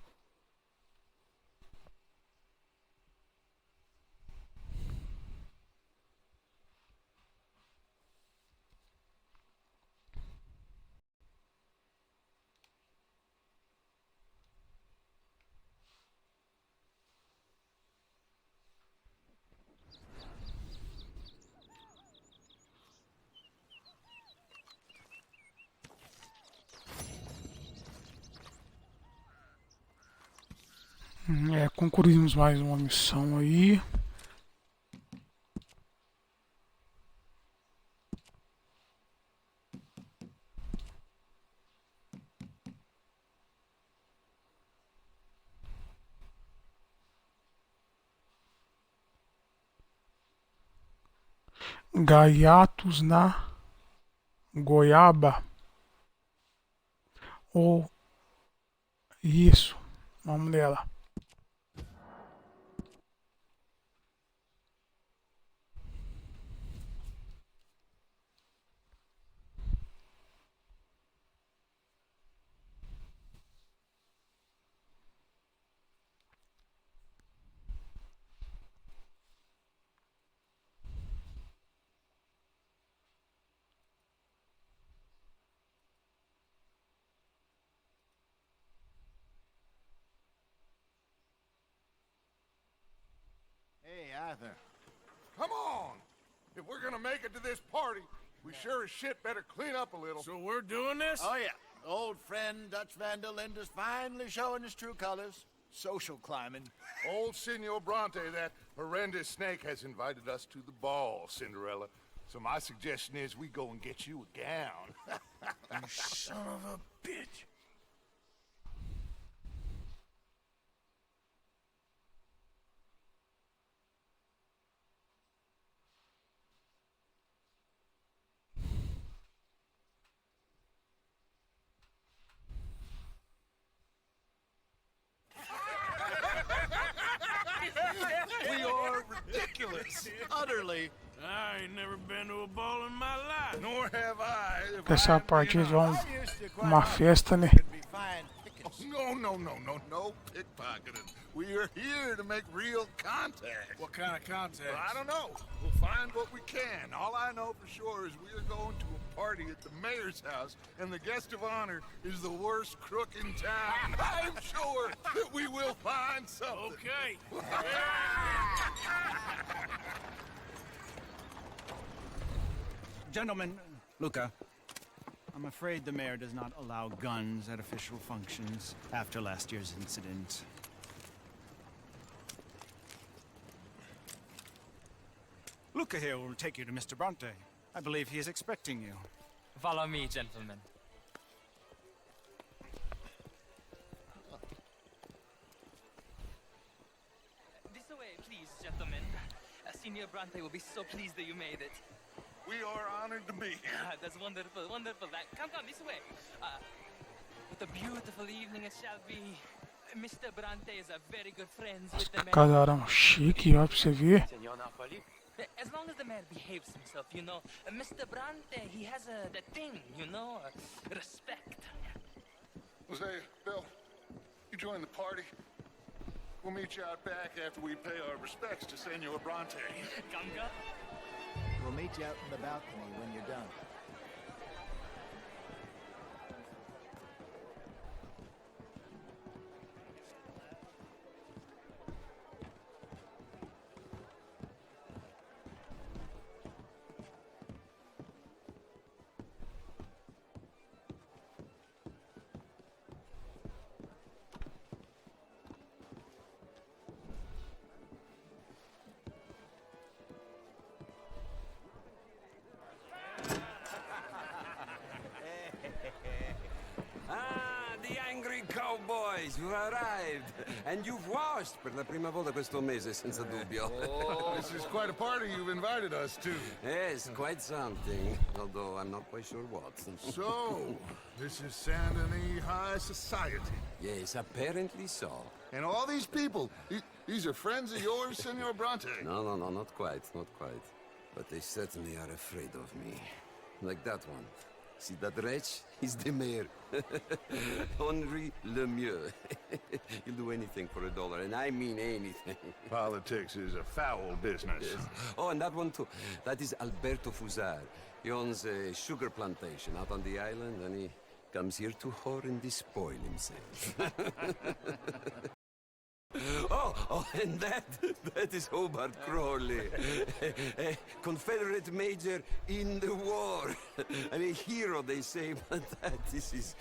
Concluímos mais uma missão aí. Gaiatos na goiaba. Ou isso, vamos nela. Hey, Arthur. Come on! If we're gonna make it to this party, we sure as shit better clean up a little. So we're doing this? Oh, yeah. Old friend Dutch Van der Linde's finally showing his true colors. Social climbing. Old Senor Bronte, that horrendous snake, has invited us to the ball, Cinderella. So my suggestion is we go and get you a gown. You son of a bitch. We are ridiculous. Utterly. I ain't never been to a ball in my life. Nor have I. Essa parte eles vão uma festa, né? No pickpocketing. We are here to make real contact. What kind of contact? Well, I don't know. We'll find what we can. All I know for sure is we are going to a party at the mayor's house, and the guest of honor is the worst crook in town. I'm sure that we will find something. Okay. Gentlemen, Luca, I'm afraid the mayor does not allow guns at official functions after last year's incident. Luca here will take you to Mr. Bronte. I believe he is expecting you. Follow me, gentlemen. This way, please, gentlemen. Senior Bronte will be so pleased that you made it. We are honored to be here. That's wonderful, wonderful. Come, this way. What a beautiful evening it shall be. Mr. Bronte is a very good friends with the mayor. Casarão chique, ó, pra você ver. As long as the mayor behaves himself, you know. Mr. Bronte, he has that thing, you know, respect. Jose, Bill, you join the party. We'll meet you out back after we pay our respects to Senor Bronte. Come. We'll meet you out in the balcony when you're done. Cowboys, you've arrived. And you've washed per la prima volta questo mese, senza dubbio. Oh, this is quite a party you've invited us to. Yes, quite something. Although I'm not quite sure what. So, this is Saint Denis High Society. Yes, apparently so. And all these people, these are friends of yours, Senor Bronte? No, not quite. But they certainly are afraid of me. Like that one. See that wretch? He's the mayor. Henri Lemieux. He'll do anything for $1, and I mean anything. Politics is a foul business. Yes. Oh, and that one too. That is Alberto Fusar. He owns a sugar plantation out on the island, and he comes here to whore and despoil himself. Oh, and that is Hobart Crawley, a Confederate major in the war, and a hero, they say, but that is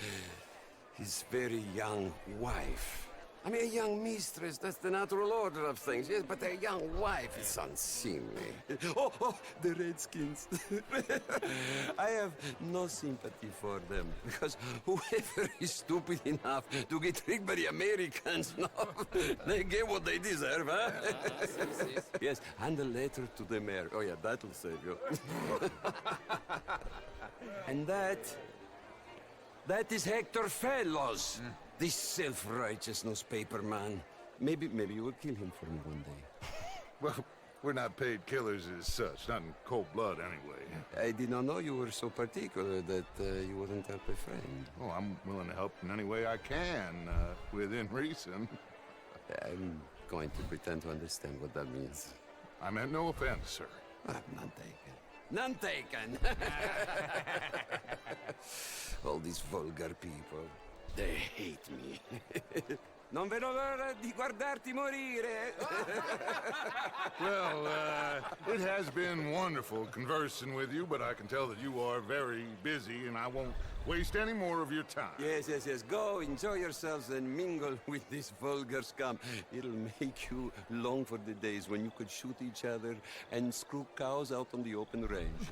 his very young wife. I mean, a young mistress, that's the natural order of things, yes, but a young wife is unseemly. Oh, the Redskins. I have no sympathy for them, because whoever is stupid enough to get tricked by the Americans, no, they get what they deserve, huh? Yes, and a letter to the mayor. Oh, yeah, that'll save you. And that is Hector Fellows. This self-righteous newspaper man. Maybe you will kill him for me one day. Well, we're not paid killers as such, not in cold blood anyway. I did not know you were so particular that you wouldn't help a friend. Oh, I'm willing to help in any way I can, within reason. I'm going to pretend to understand what that means. I meant no offense, sir. None taken. None taken! All these vulgar people. They hate me. Non vedo l'ora di guardarti morire. Well, it has been wonderful conversing with you, but I can tell that you are very busy, and I won't waste any more of your time. Yes. Go, enjoy yourselves, and mingle with this vulgar scum. It'll make you long for the days when you could shoot each other and screw cows out on the open range.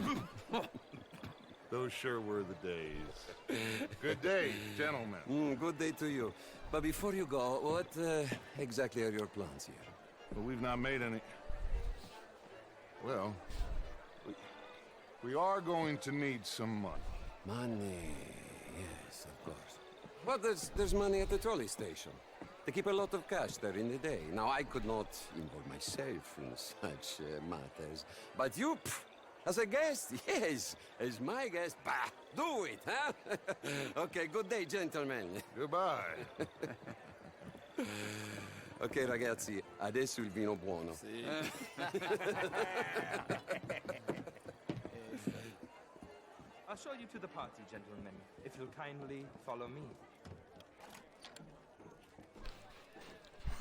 Those sure were the days. Good day, gentlemen. Good day to you. But before you go, what exactly are your plans here? Well, we've not made any... Well, we are going to need some money. Money, yes, of course. Well, there's money at the trolley station. They keep a lot of cash there in the day. Now, I could not involve myself in such matters. But you... As a guest? Yes. As my guest? Bah, do it, huh? Okay, good day, gentlemen. Goodbye. Ok, ragazzi, adesso il vino buono. Sì. I'll show you to the party, gentlemen, if you'll kindly follow me.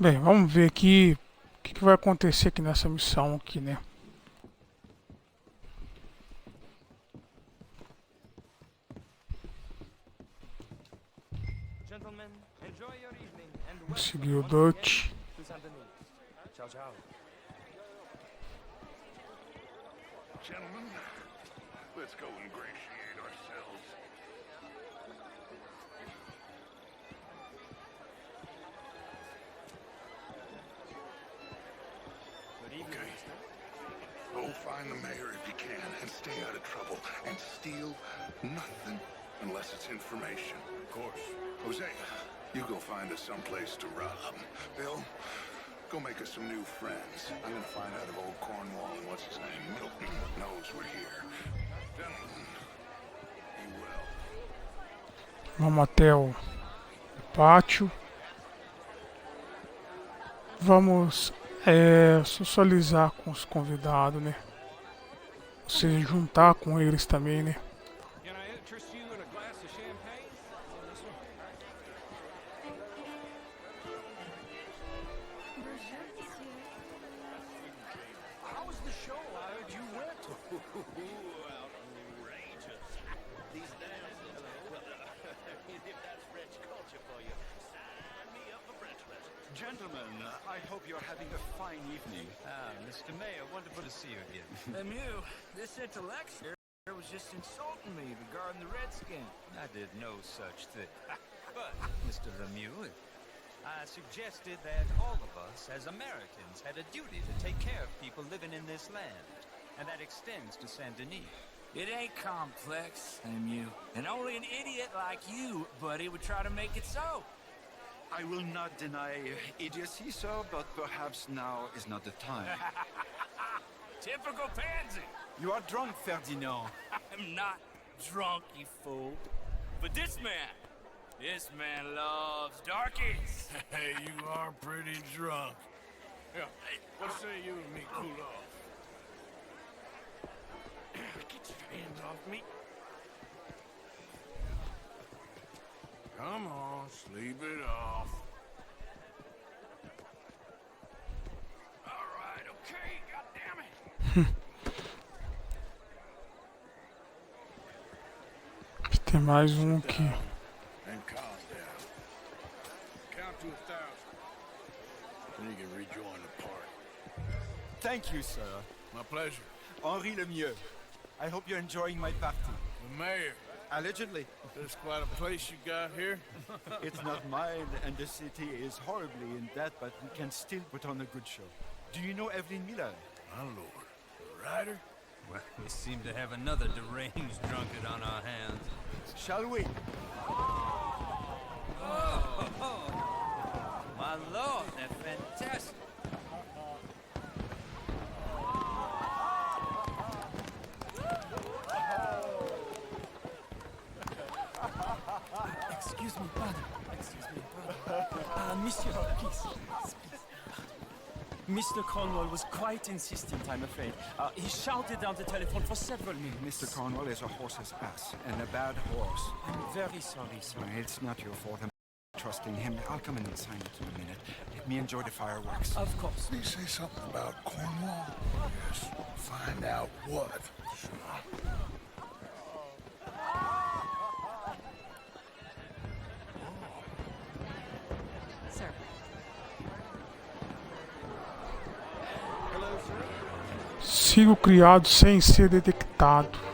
Bem, vamos ver aqui o que vai acontecer aqui nessa missão aqui, né? Vou seguir o Dutch. Ciao, ciao. Gentlemen, let's go ingratiate ourselves. Okay. Go find the mayor if you can and stay out of trouble and steal nothing unless it's information. Of course. Jose, you go find us someplace to rob. Bill, go make us some new friends. I'm gonna find out if old Cornwall and what's his name, Milton, knows we're here. Gentlemen, be well. Vamos até o pátio. Vamos socializar com os convidados, né? Se juntar com eles também, né? Gentlemen, I hope you're having a fine evening. Mr. Mayor, wonderful to see you again. Lemieux, this intellectual was just insulting me regarding the Redskin. I did no such thing. But, Mr. Lemieux, I suggested that all of us, as Americans, had a duty to take care of people living in this land. And that extends to Saint Denis. It ain't complex, Lemieux. And only an idiot like you, buddy, would try to make it so. I will not deny idiocy, sir, but perhaps now is not the time. Typical pansy. You are drunk, Ferdinand. I'm not drunk, you fool. But this man loves darkies. Hey, you are pretty drunk. Yeah, what say you and me cool off? Get your hands off me. Come on, sleep it off. All right, okay, goddammit. Tem mais um aqui. And calm down. Count to 1,000. join the party. Thank you, sir. My pleasure. Henri Lemieux. I hope you're enjoying my party. The mayor. Allegedly. There's quite a place you got here. It's not mine, and the city is horribly in debt, but we can still put on a good show. Do you know Evelyn Miller? My lord. The writer? Well, we seem to have another deranged drunkard on our hands. Shall we? Oh, my lord, they're fantastic. Excuse me, brother. Excuse me, brother. Monsieur, please. Mr. Cornwall was quite insistent, I'm afraid. He shouted down the telephone for several minutes. Mr. Cornwall is a horse's ass, and a bad horse. I'm very sorry, sir. It's not your fault. I'm trusting him. I'll come in and sign it in a minute. Let me enjoy the fireworks. Of course. Did he say something about Cornwall? Yes. Find out what. Sir. Siga o criado sem ser detectado.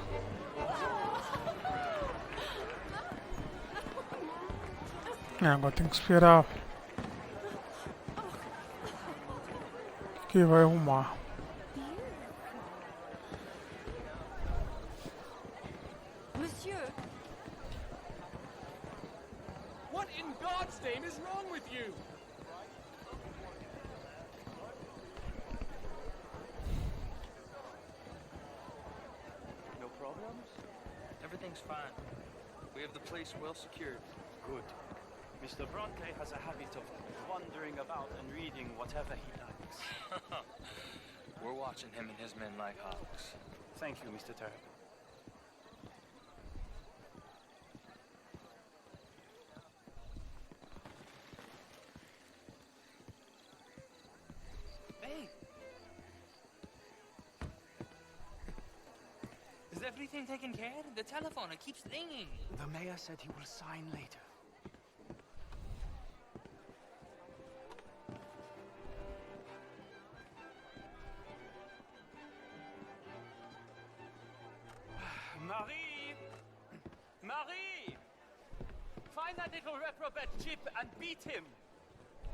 Agora tem que esperar. O que vai arrumar? Monsieur. What in God's name is wrong with you? No problems? Everything's fine. We have the place well secured. Good. Mr. Bronte has a habit of wandering about and reading whatever he likes. We're watching him and his men like hawks. Thank you, Mr. Turner. Hey! Is everything taken care of? The telephone, it keeps ringing. The mayor said he will sign later. Marie! Marie! Find that little reprobate Chip and beat him.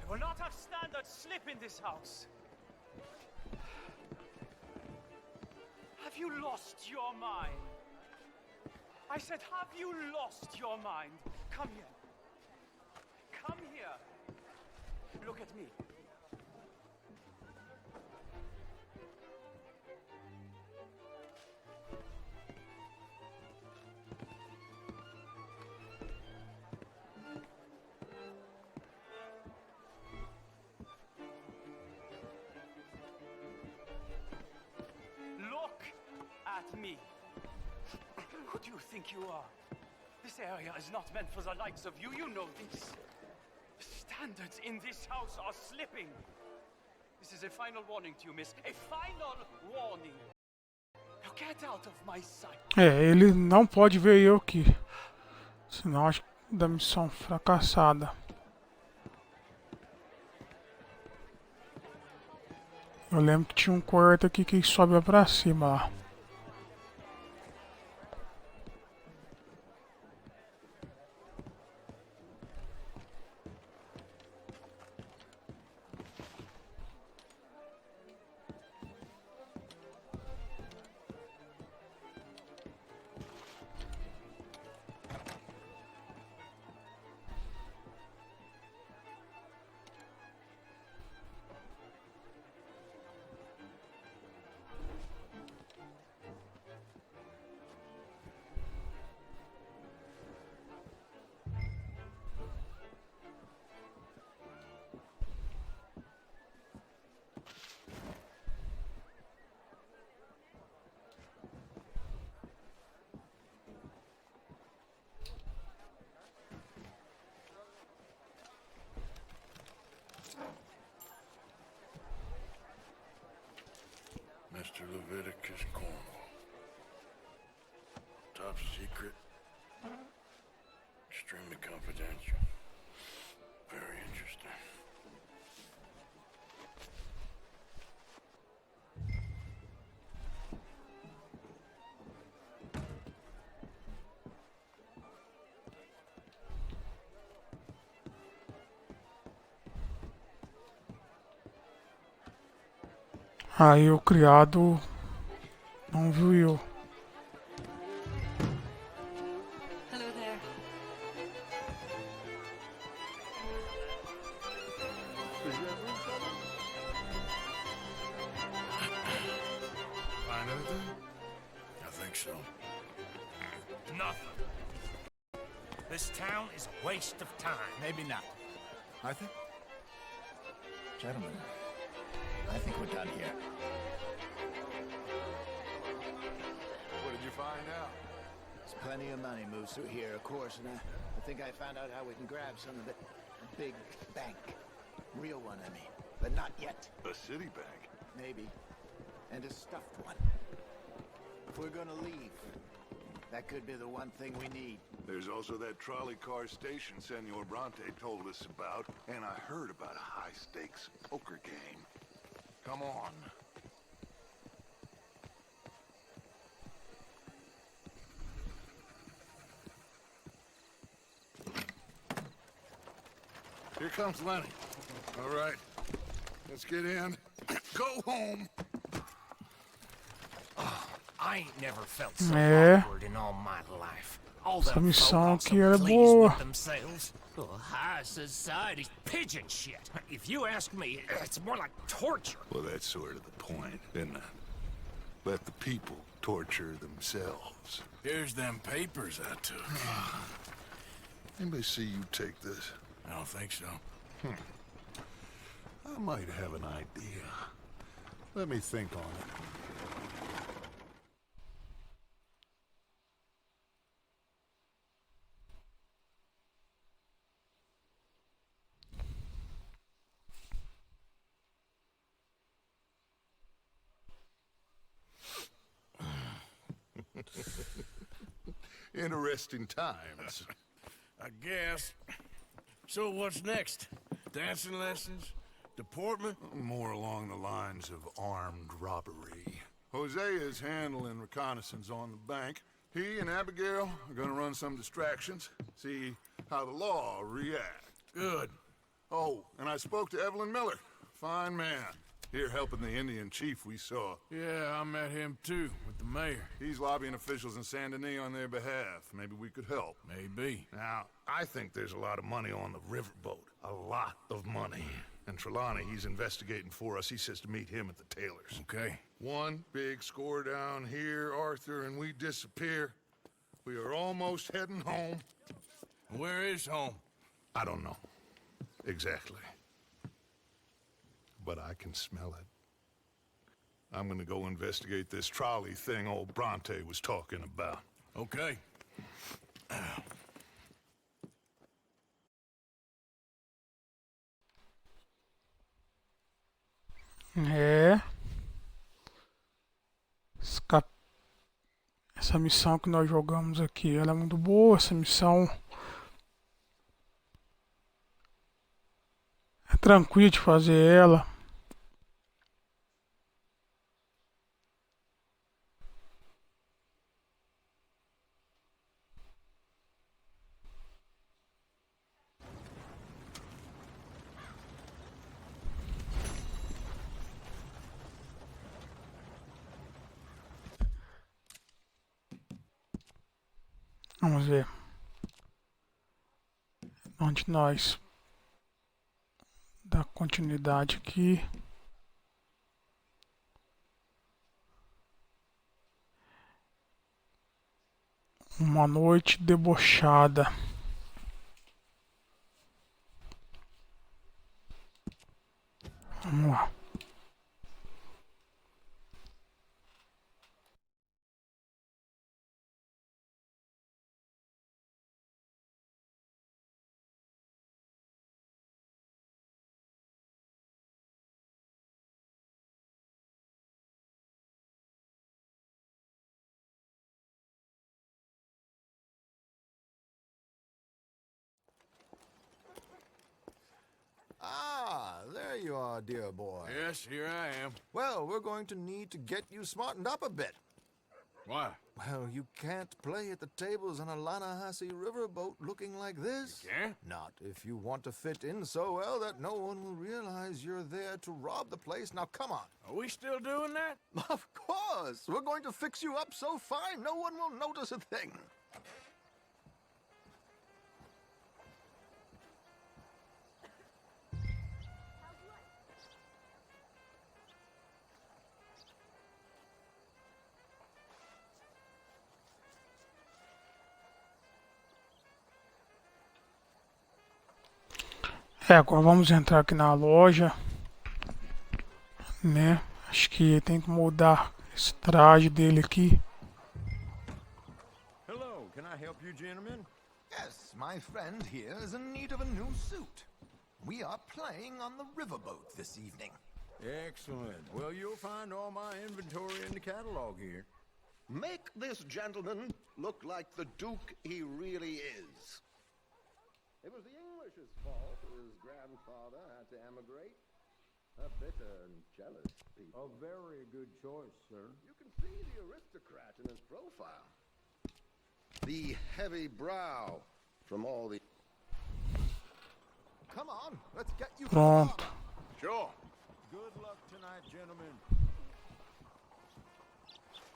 I will not have standard slip in this house. Have you lost your mind? I said, have you lost your mind? Come here. Come here. Look at me. Look at me. Who do you think you are? This area is not meant for the likes of you. You know this. Standards in this house are slipping. This is a final warning to you, miss. A final warning. Now get out of my sight. Ele não pode ver eu aqui. Senão acho da missão fracassada. Eu lembro que tinha um quarto aqui que sobe pra cima lá. Mr. Leviticus Cornwall. Top secret. Extremely confidential. Very interesting. Aí o criado não viu eu. Hello there. Find anything? I think so. Nothing. This town is a waste of time. Maybe not. Arthur? Gentlemen, I think we're done here. What did you find out? There's plenty of money moves through here, of course, and I think I found out how we can grab some of it. A big bank. Real one, I mean. But not yet. A city bank? Maybe. And a stuffed one. If we're gonna leave, that could be the one thing we need. There's also that trolley car station Senor Bronte told us about, and I heard about a high-stakes poker game. Come on. Here comes Lenny. All right, let's get in. Go home. I ain't never felt so É. awkward in all my life. All Essa them missão folk are aqui so era pleased boa. with themselves. Oh, high society's pigeon shit. If you ask me, it's more like torture. Well, that's sort of the point, isn't it? Let the people torture themselves. Here's them papers I took. Anybody see you take this? I don't think so. I might have an idea. Let me think on it. Interesting times. I guess. So what's next? Dancing lessons? Deportment? More along the lines of armed robbery. Hosea is handling reconnaissance on the bank. He and Abigail are gonna run some distractions, see how the law reacts. Good. Oh, and I spoke to Evelyn Miller. Fine man. Here helping the Indian chief we saw. Yeah, I met him too, with the mayor. He's lobbying officials in Saint Denis on their behalf. Maybe we could help. Maybe. Now, I think there's a lot of money on the riverboat. A lot of money. And Trelawney, he's investigating for us. He says to meet him at the Taylor's. Okay. One big score down here, Arthur, and we disappear. We are almost heading home. Where is home? I don't know. Exactly. But I can smell it. I'm gonna go investigate this trolley thing old Bronte was talking about. Okay. É. Essa missão que nós jogamos aqui, ela é muito boa. Essa missão é tranquilo de fazer ela. Vamos ver onde nós dá continuidade aqui. Uma noite debochada. Vamos lá. Ah, there you are, dear boy. Yes, here I am. Well, we're going to need to get you smartened up a bit. Why? Well, you can't play at the tables on a Lannahechee riverboat looking like this. You can't? Not if you want to fit in so well that no one will realize you're there to rob the place. Now, come on. Are we still doing that? Of course. We're going to fix you up so fine no one will notice a thing. Agora vamos entrar aqui na loja, né? Acho que tem que mudar esse traje dele aqui. Hello, can I help you gentlemen? Yes, my friend here is in need of a new suit. We are playing on the riverboat this evening. Excellent. Well, you'll find all my inventory in the catalog here. Make this gentleman look like the Duke he really is. It was the English's fault his grandfather had to emigrate. A bitter and jealous people. A very good choice, sir. You can see the aristocrat in his profile. The heavy brow from all the... Come on, let's get you... Pronto. Sure. Good luck tonight, gentlemen.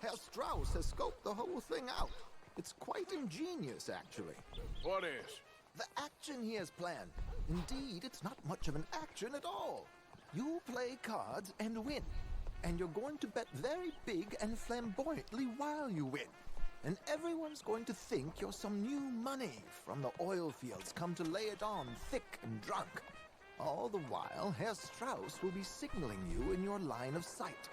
Herr Strauss has scoped the whole thing out. It's quite ingenious, actually. What is? The action he has planned. Indeed, it's not much of an action at all. You play cards and win. And you're going to bet very big and flamboyantly while you win. And everyone's going to think you're some new money from the oil fields come to lay it on thick and drunk. All the while, Herr Strauss will be signaling you in your line of sight.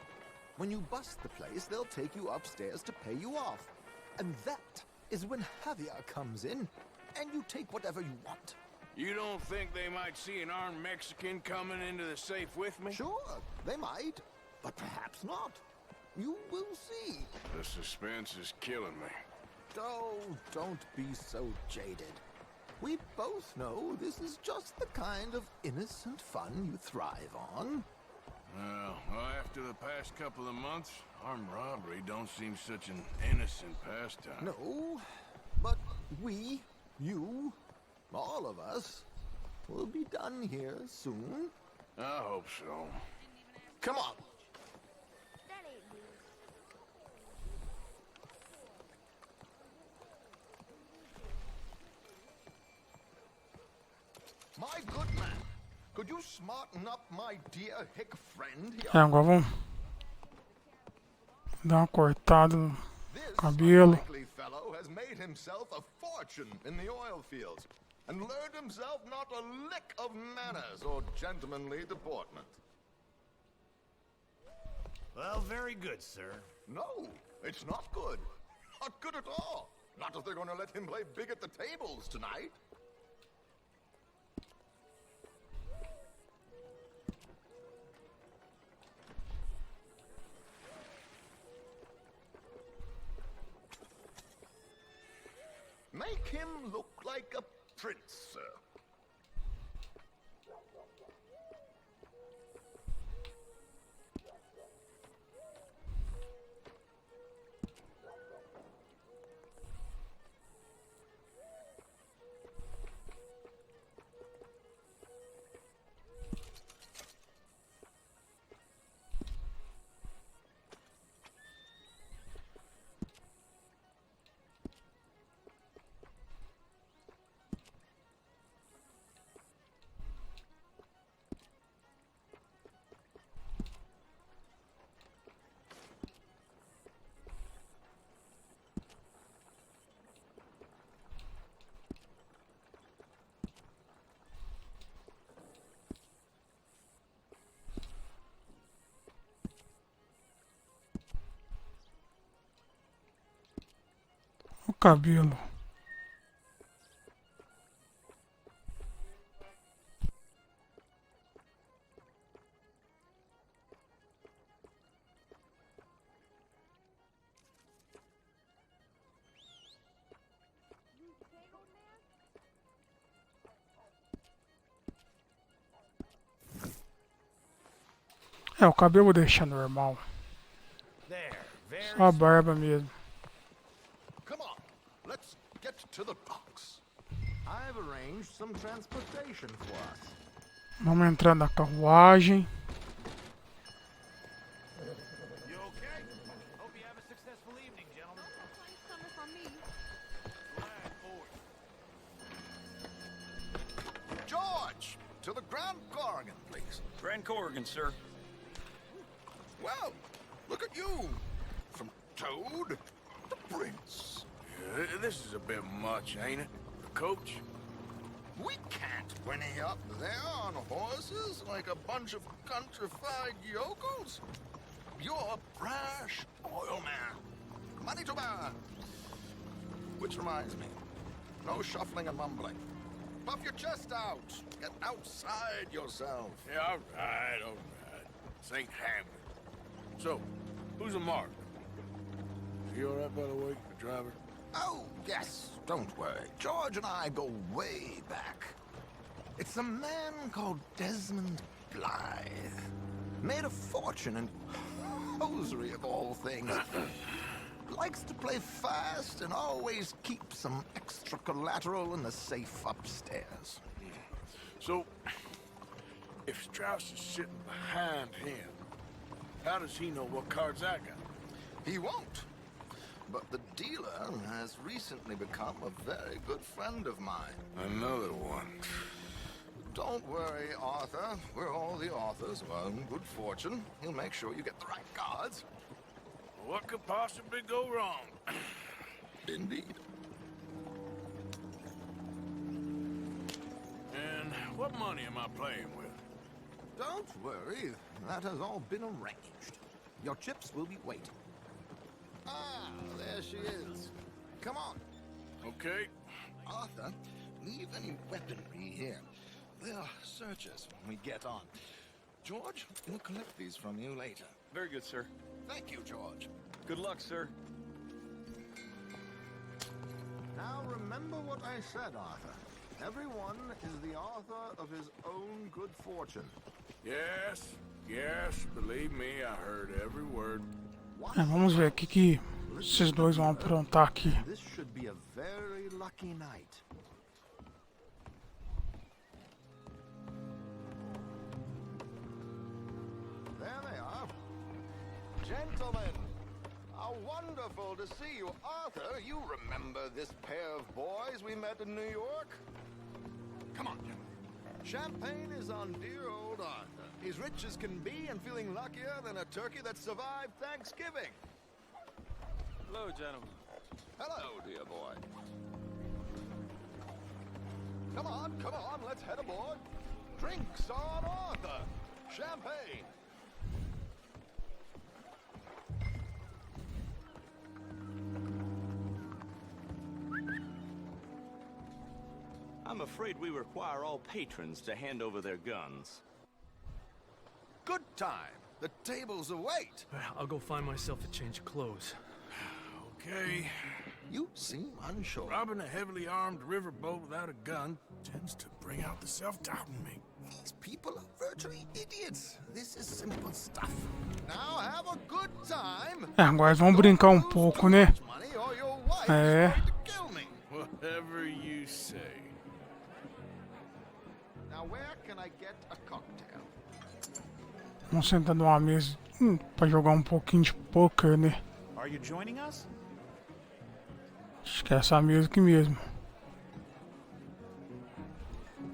When you bust the place, they'll take you upstairs to pay you off. And that is when Javier comes in, and you take whatever you want. You don't think they might see an armed Mexican coming into the safe with me? Sure, they might, but perhaps not. You will see. The suspense is killing me. Oh, don't be so jaded. We both know this is just the kind of innocent fun you thrive on. Well, after the past couple of months, armed robbery don't seem such an innocent pastime. No, but we, you, all of us, will be done here soon. I hope so. Come on. My good man, could you smarten up my dear hick friend here? Agora vamos dar uma cortada no cabelo. This unlikely fellow has made himself a fortune in the oil fields and learned himself not a lick of manners or gentlemanly deportment. Well, very good, sir. No, it's not good. Not good at all. Not if they're going to let him play big at the tables tonight. Make him look like a prince, sir. O cabelo. É, o cabelo vou deixar normal. Só a barba mesmo. to the docks. I've arranged some transportation for us. Vamos entrar na carruagem. You okay? Hope you have a successful evening, gentlemen. Coming from me. George, to the Grand Corrigan, please. Grand Corrigan, sir. Well, look at you. From Toad to Prince. Yeah, this is a bit much, ain't it? Coach? We can't whinny up there on horses like a bunch of countrified yokels. You're a brash oil man. Money to burn. Which reminds me, no shuffling and mumbling. Puff your chest out. Get outside yourself. Yeah, all right. St. Hamlet. So, who's a mark? Is he all right, by the way, the driver? Oh, yes. Don't worry. George and I go way back. It's a man called Desmond Blythe. Made a fortune in hosiery of all things. Likes to play fast and always keep some extra collateral in the safe upstairs. So, if Strauss is sitting behind him, how does he know what cards I got? He won't. But the dealer has recently become a very good friend of mine. Another one. Don't worry, Arthur. We're all the authors of our own good fortune. He'll make sure you get the right cards. What could possibly go wrong? Indeed. And what money am I playing with? Don't worry. That has all been arranged. Your chips will be waiting. Ah, there she is. Come on. Okay. Arthur, leave any weaponry here. They're searchers when we get on. George, we'll collect these from you later. Very good, sir. Thank you, George. Good luck, sir. Now remember what I said, Arthur. Everyone is the author of his own good fortune. Yes, believe me, I heard every word. Vamos ver o que esses dois vão aprontar aqui. This should be a very lucky night. There they are. Gentlemen, how wonderful to see you. Arthur, you remember this pair of boys we met in New York? Come on, gentlemen. Champagne is on dear old Arthur. He's rich as can be and feeling luckier than a turkey that survived Thanksgiving. Hello, gentlemen. Hello, dear boy. Come on, let's head aboard. Drinks on Arthur. Champagne. I'm afraid we require all patrons to hand over their guns. Good time. The tables await. I'll go find myself a change of clothes. Okay. You seem unsure. Robbing a heavily armed riverboat without a gun tends to bring out the self-doubt in me. These people are virtually idiots. This is simple stuff. Now have a good time. Agora vamos brincar pouco, né? Whatever you say. Now where can I get a cocktail? Vamos sentar numa mesa pra jogar pouquinho de poker, né? Are you joining us? Acho que é essa mesa aqui mesmo.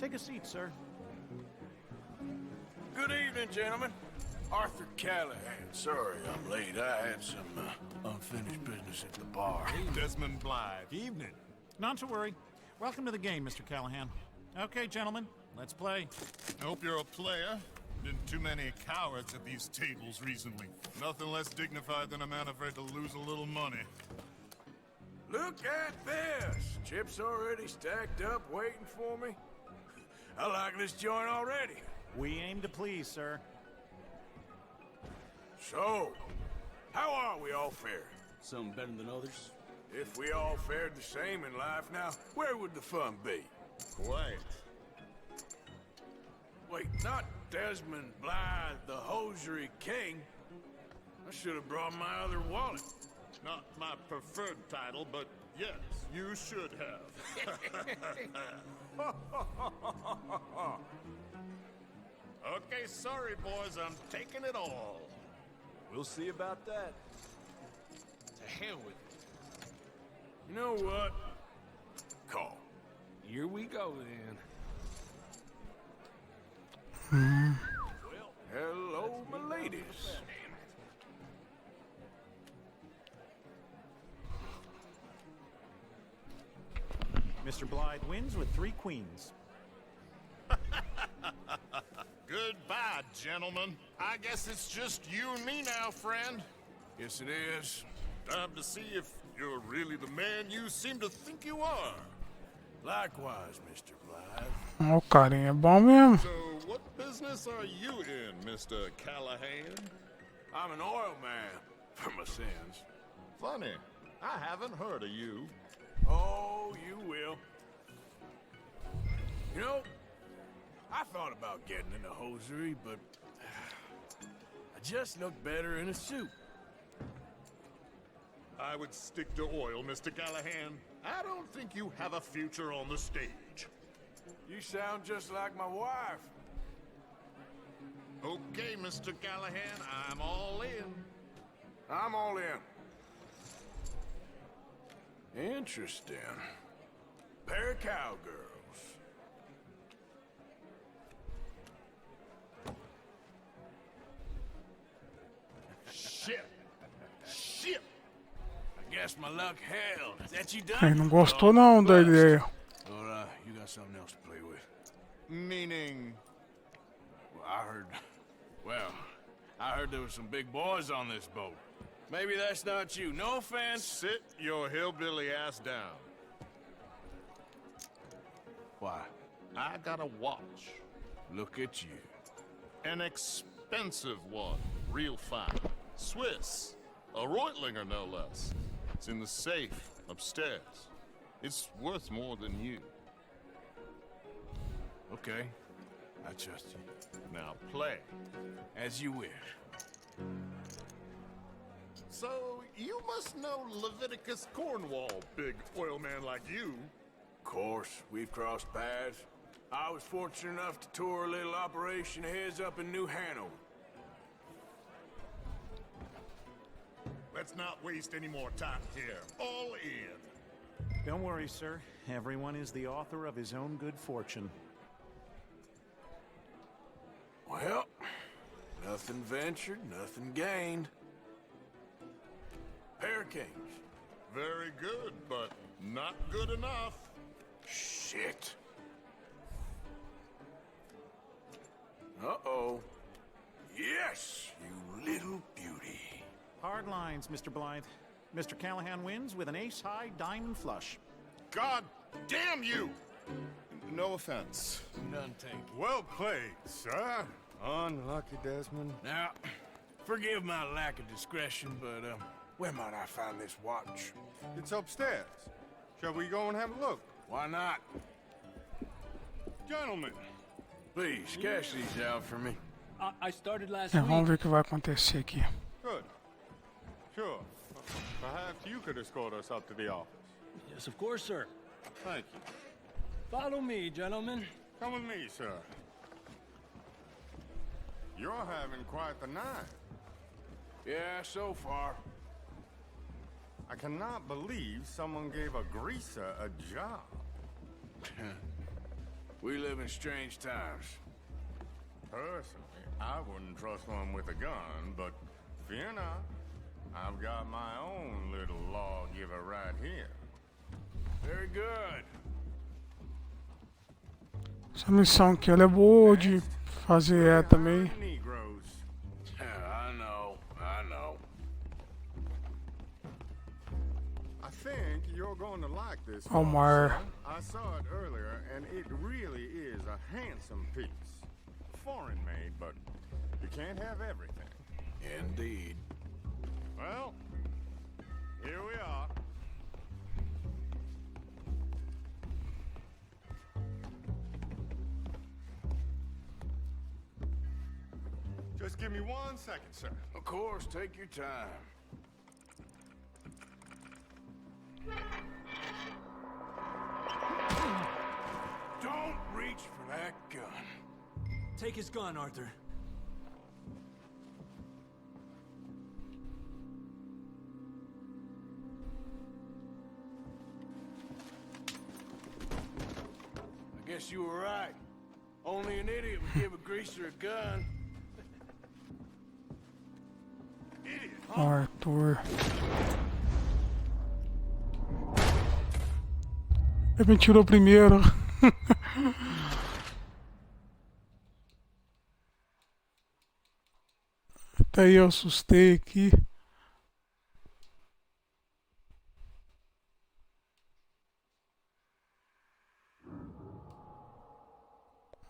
Take a seat, sir. Good evening, gentlemen. Arthur Callahan. Sorry I'm late. I had some unfinished business at the bar. Desmond Blythe. Evening. Not to worry. Welcome to the game, Mr. Callahan. Okay, gentlemen, let's play. I hope you're a player. Been too many cowards at these tables recently. Nothing less dignified than a man afraid to lose a little money. Look at this! Chips already stacked up, waiting for me. I like this joint already. We aim to please, sir. So, how are we all fared? Some better than others. If we all fared the same in life now, where would the fun be? Quiet. Wait, not Desmond Blythe, the hosiery king. I should have brought my other wallet. Not my preferred title, but yes, You should have. Okay, sorry, boys. I'm taking it all. We'll see about that. To hell with it. You know what? Call. Here we go, then. Well, hello, my ladies. Mr. Blythe wins with 3 queens. Goodbye, gentlemen. I guess it's just you and me now, friend. Yes, it is. Time to see if you're really the man you seem to think you are. Likewise, Mr. Blythe. O carinha é bom mesmo. So, what business are you in, Mr. Callahan? I'm an oil man, for my sins. Funny, I haven't heard of you. Oh, you will. You know, I thought about getting into hosiery, but I just look better in a suit. I would stick to oil, Mr. Callahan. I don't think you have a future on the stage. You sound just like my wife. Okay, Mr. Callahan, I'm all in. I'm all in. Interesting. Pair of cowgirls. Shit! Shit! I guess my luck held. Is that you done? Ele não gostou não da ideia. Or, you got something else to play with? Meaning? Well, I heard there were some big boys on this boat. Maybe that's not you. No offense. Sit your hillbilly ass down. Why? I got a watch. Look at you. An expensive one. Real fine. Swiss. A Reutlinger, no less. It's in the safe upstairs. It's worth more than you. Okay. I trust you. Now play. As you wish. So, you must know Leviticus Cornwall, big oil man like you. Of course, we've crossed paths. I was fortunate enough to tour a little operation of his up in New Hanover. Let's not waste any more time here. All in. Don't worry, sir. Everyone is the author of his own good fortune. Well, nothing ventured, nothing gained. Pair of kings. Very good, but not good enough. Shit. Uh-oh. Yes, you little beauty. Hard lines, Mr. Blythe. Mr. Callahan wins with an ace-high diamond flush. God damn you! No offense. None taken. Well played, sir. Unlucky, Desmond. Now, forgive my lack of discretion, but, where might I find this watch? It's upstairs. Shall we go and have a look? Why not? Gentlemen. Please, cash these out for me. I started last Vamos ver o que vai acontecer aqui. Good. Sure. Perhaps you could escort us up to the office. Yes, of course, sir. Thank you. Follow me, gentlemen. Come with me, sir. You're having quite the night. Yeah, so far. I cannot believe someone gave a greaser a job. We live in strange times. Personally, I wouldn't trust one with a gun, but fear not. I've got my own little lawgiver right here. Very good. Essa missão aqui ela é boa de fazer também. I know. I think you're going to like this. Omar. I saw it earlier, and it really is a handsome piece. Foreign made, but you can't have everything. Indeed. Well, here we are. Just give me 1 second, sir. Of course, take your time. reach for that gun. Take his gun, Arthur. I guess you were right. Only an idiot would give a greaser a gun. Idiot, huh? Arthur. Ele me tirou primeiro. Até aí eu assustei aqui.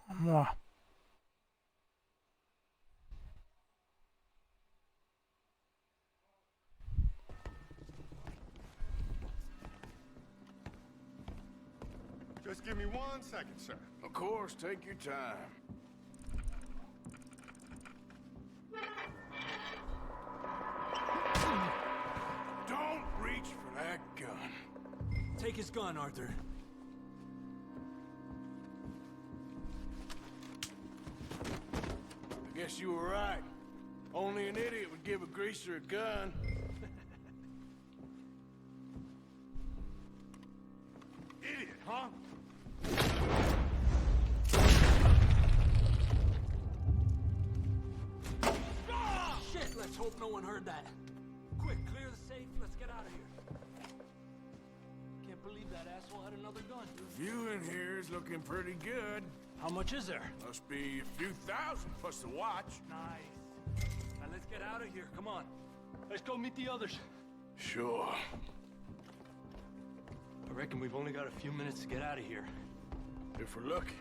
Vamos lá. Just give me 1 second, sir. Of course, take your time. Don't reach for that gun. Take his gun, Arthur. I guess you were right. Only an idiot would give a greaser a gun. Idiot, huh? Shit, let's hope no one heard that. Quick, clear the safe. Let's get out of here. Can't believe that asshole had another gun. The view in here is looking pretty good. How much is there? Must be a few thousand plus the watch. Nice. Now let's get out of here. Come on. Let's go meet the others. Sure. I reckon we've only got a few minutes to get out of here. If we're lucky.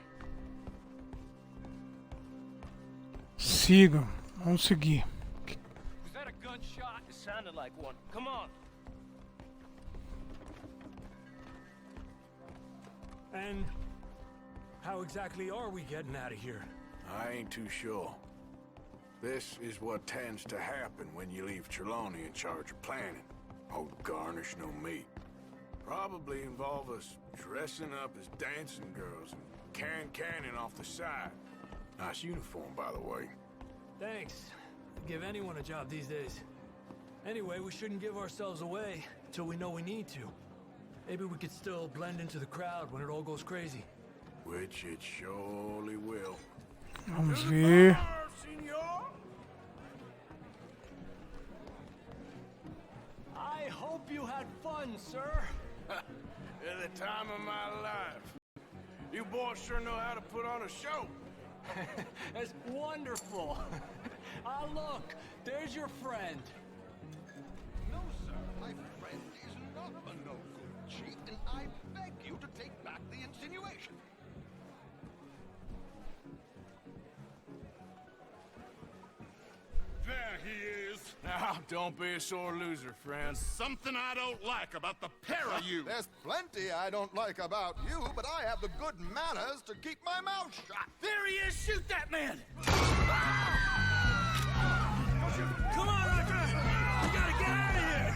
Sigam. Vamos seguir. Was that a gunshot? It sounded like one. Come on. And how exactly are we getting out of here? I ain't too sure. This is what tends to happen when you leave Trelawney in charge of planning. Oh, garnish no meat. Probably involve us dressing up as dancing girls and canning off the side. Nice uniform, by the way. Thanks. Give anyone a job these days. Anyway, we shouldn't give ourselves away till we know we need to. Maybe we could still blend into the crowd when it all goes crazy. Which it surely will. Vamos ver. I hope you had fun, sir. At the time of my life. You boys sure know how to put on a show. That's wonderful. Ah, look, there's your friend. No, sir, my friend is not a no-good cheat, and I beg you to take back the insinuation. There he is. Now, don't be a sore loser, friend. Something I don't like about the pair of you. There's plenty I don't like about you, but I have the good manners to keep my mouth shut. There he is! Shoot that man! Come on, Arthur! We gotta get out of here!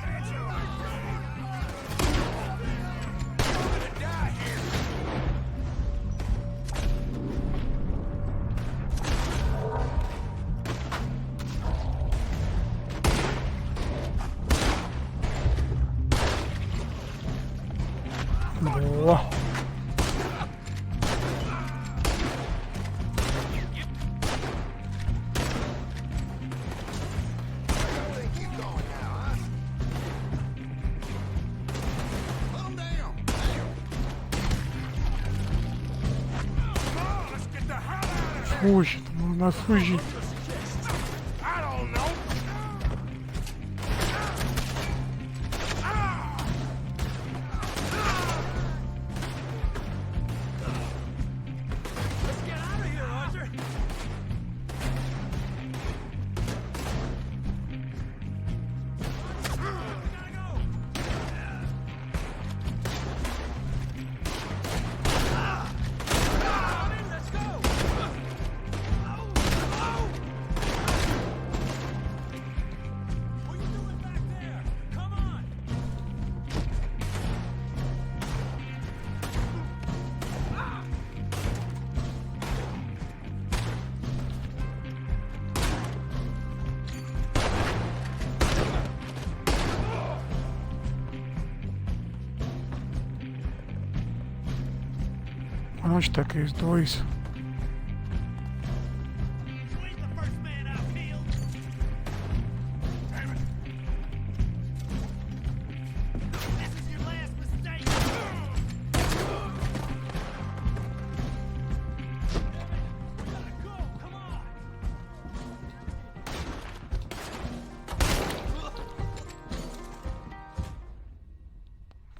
I'm gonna die here! Boa. Fuge, não fugir. Onde tá aqueles dois?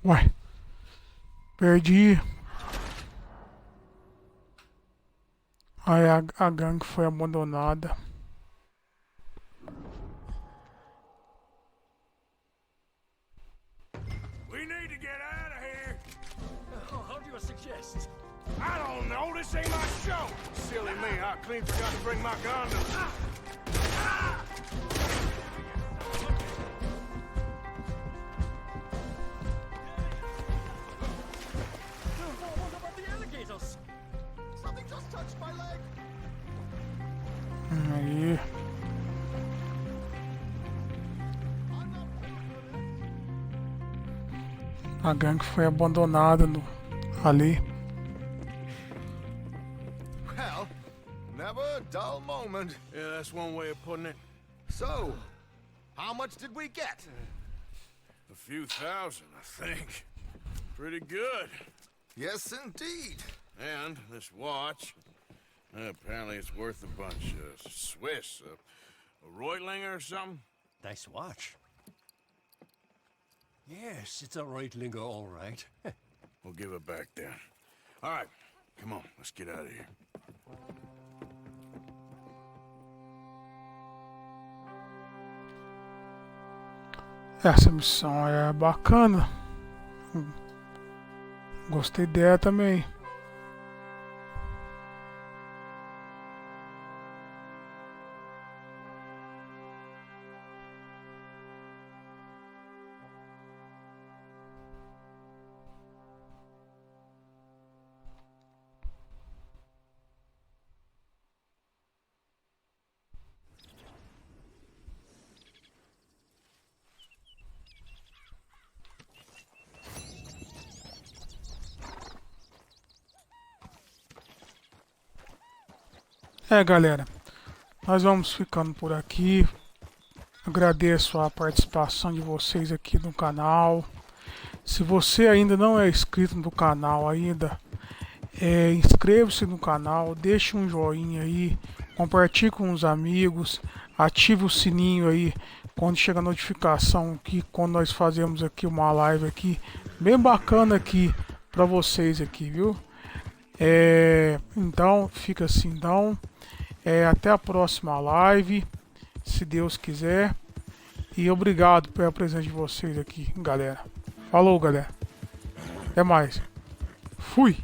Ué, perdi. Aí a gangue foi abandonada. We need to get out of here. How do you suggest? I don't know. This ain't my show. Silly me. I clean forgot to bring my gun. What about the alligators? Something just touched my leg. Aí. A gangue foi abandonada ali. Well, never a dull moment. Yeah, that's one way of putting it. So, how much did we get? A few thousand, I think. Pretty good. Yes, indeed. And this watch, apparently it's worth a bunch. Swiss, a Reutlinger or something? Nice watch. Yes, it's a Reutlinger, all right. We'll give it back then. All right, come on, let's get out of here. Essa missão é bacana. Gostei dela também. Galera, nós vamos ficando por aqui. Agradeço a participação de vocês aqui no canal. Se você ainda não é inscrito no canal ainda, inscreva-se no canal, deixe um joinha aí, compartilhe com os amigos, ative o sininho aí quando chega a notificação que quando nós fazemos aqui uma live aqui bem bacana aqui para vocês aqui, viu? Então fica assim, então até a próxima live, se Deus quiser, e obrigado pela presença de vocês aqui, galera. Falou, galera, até mais, fui.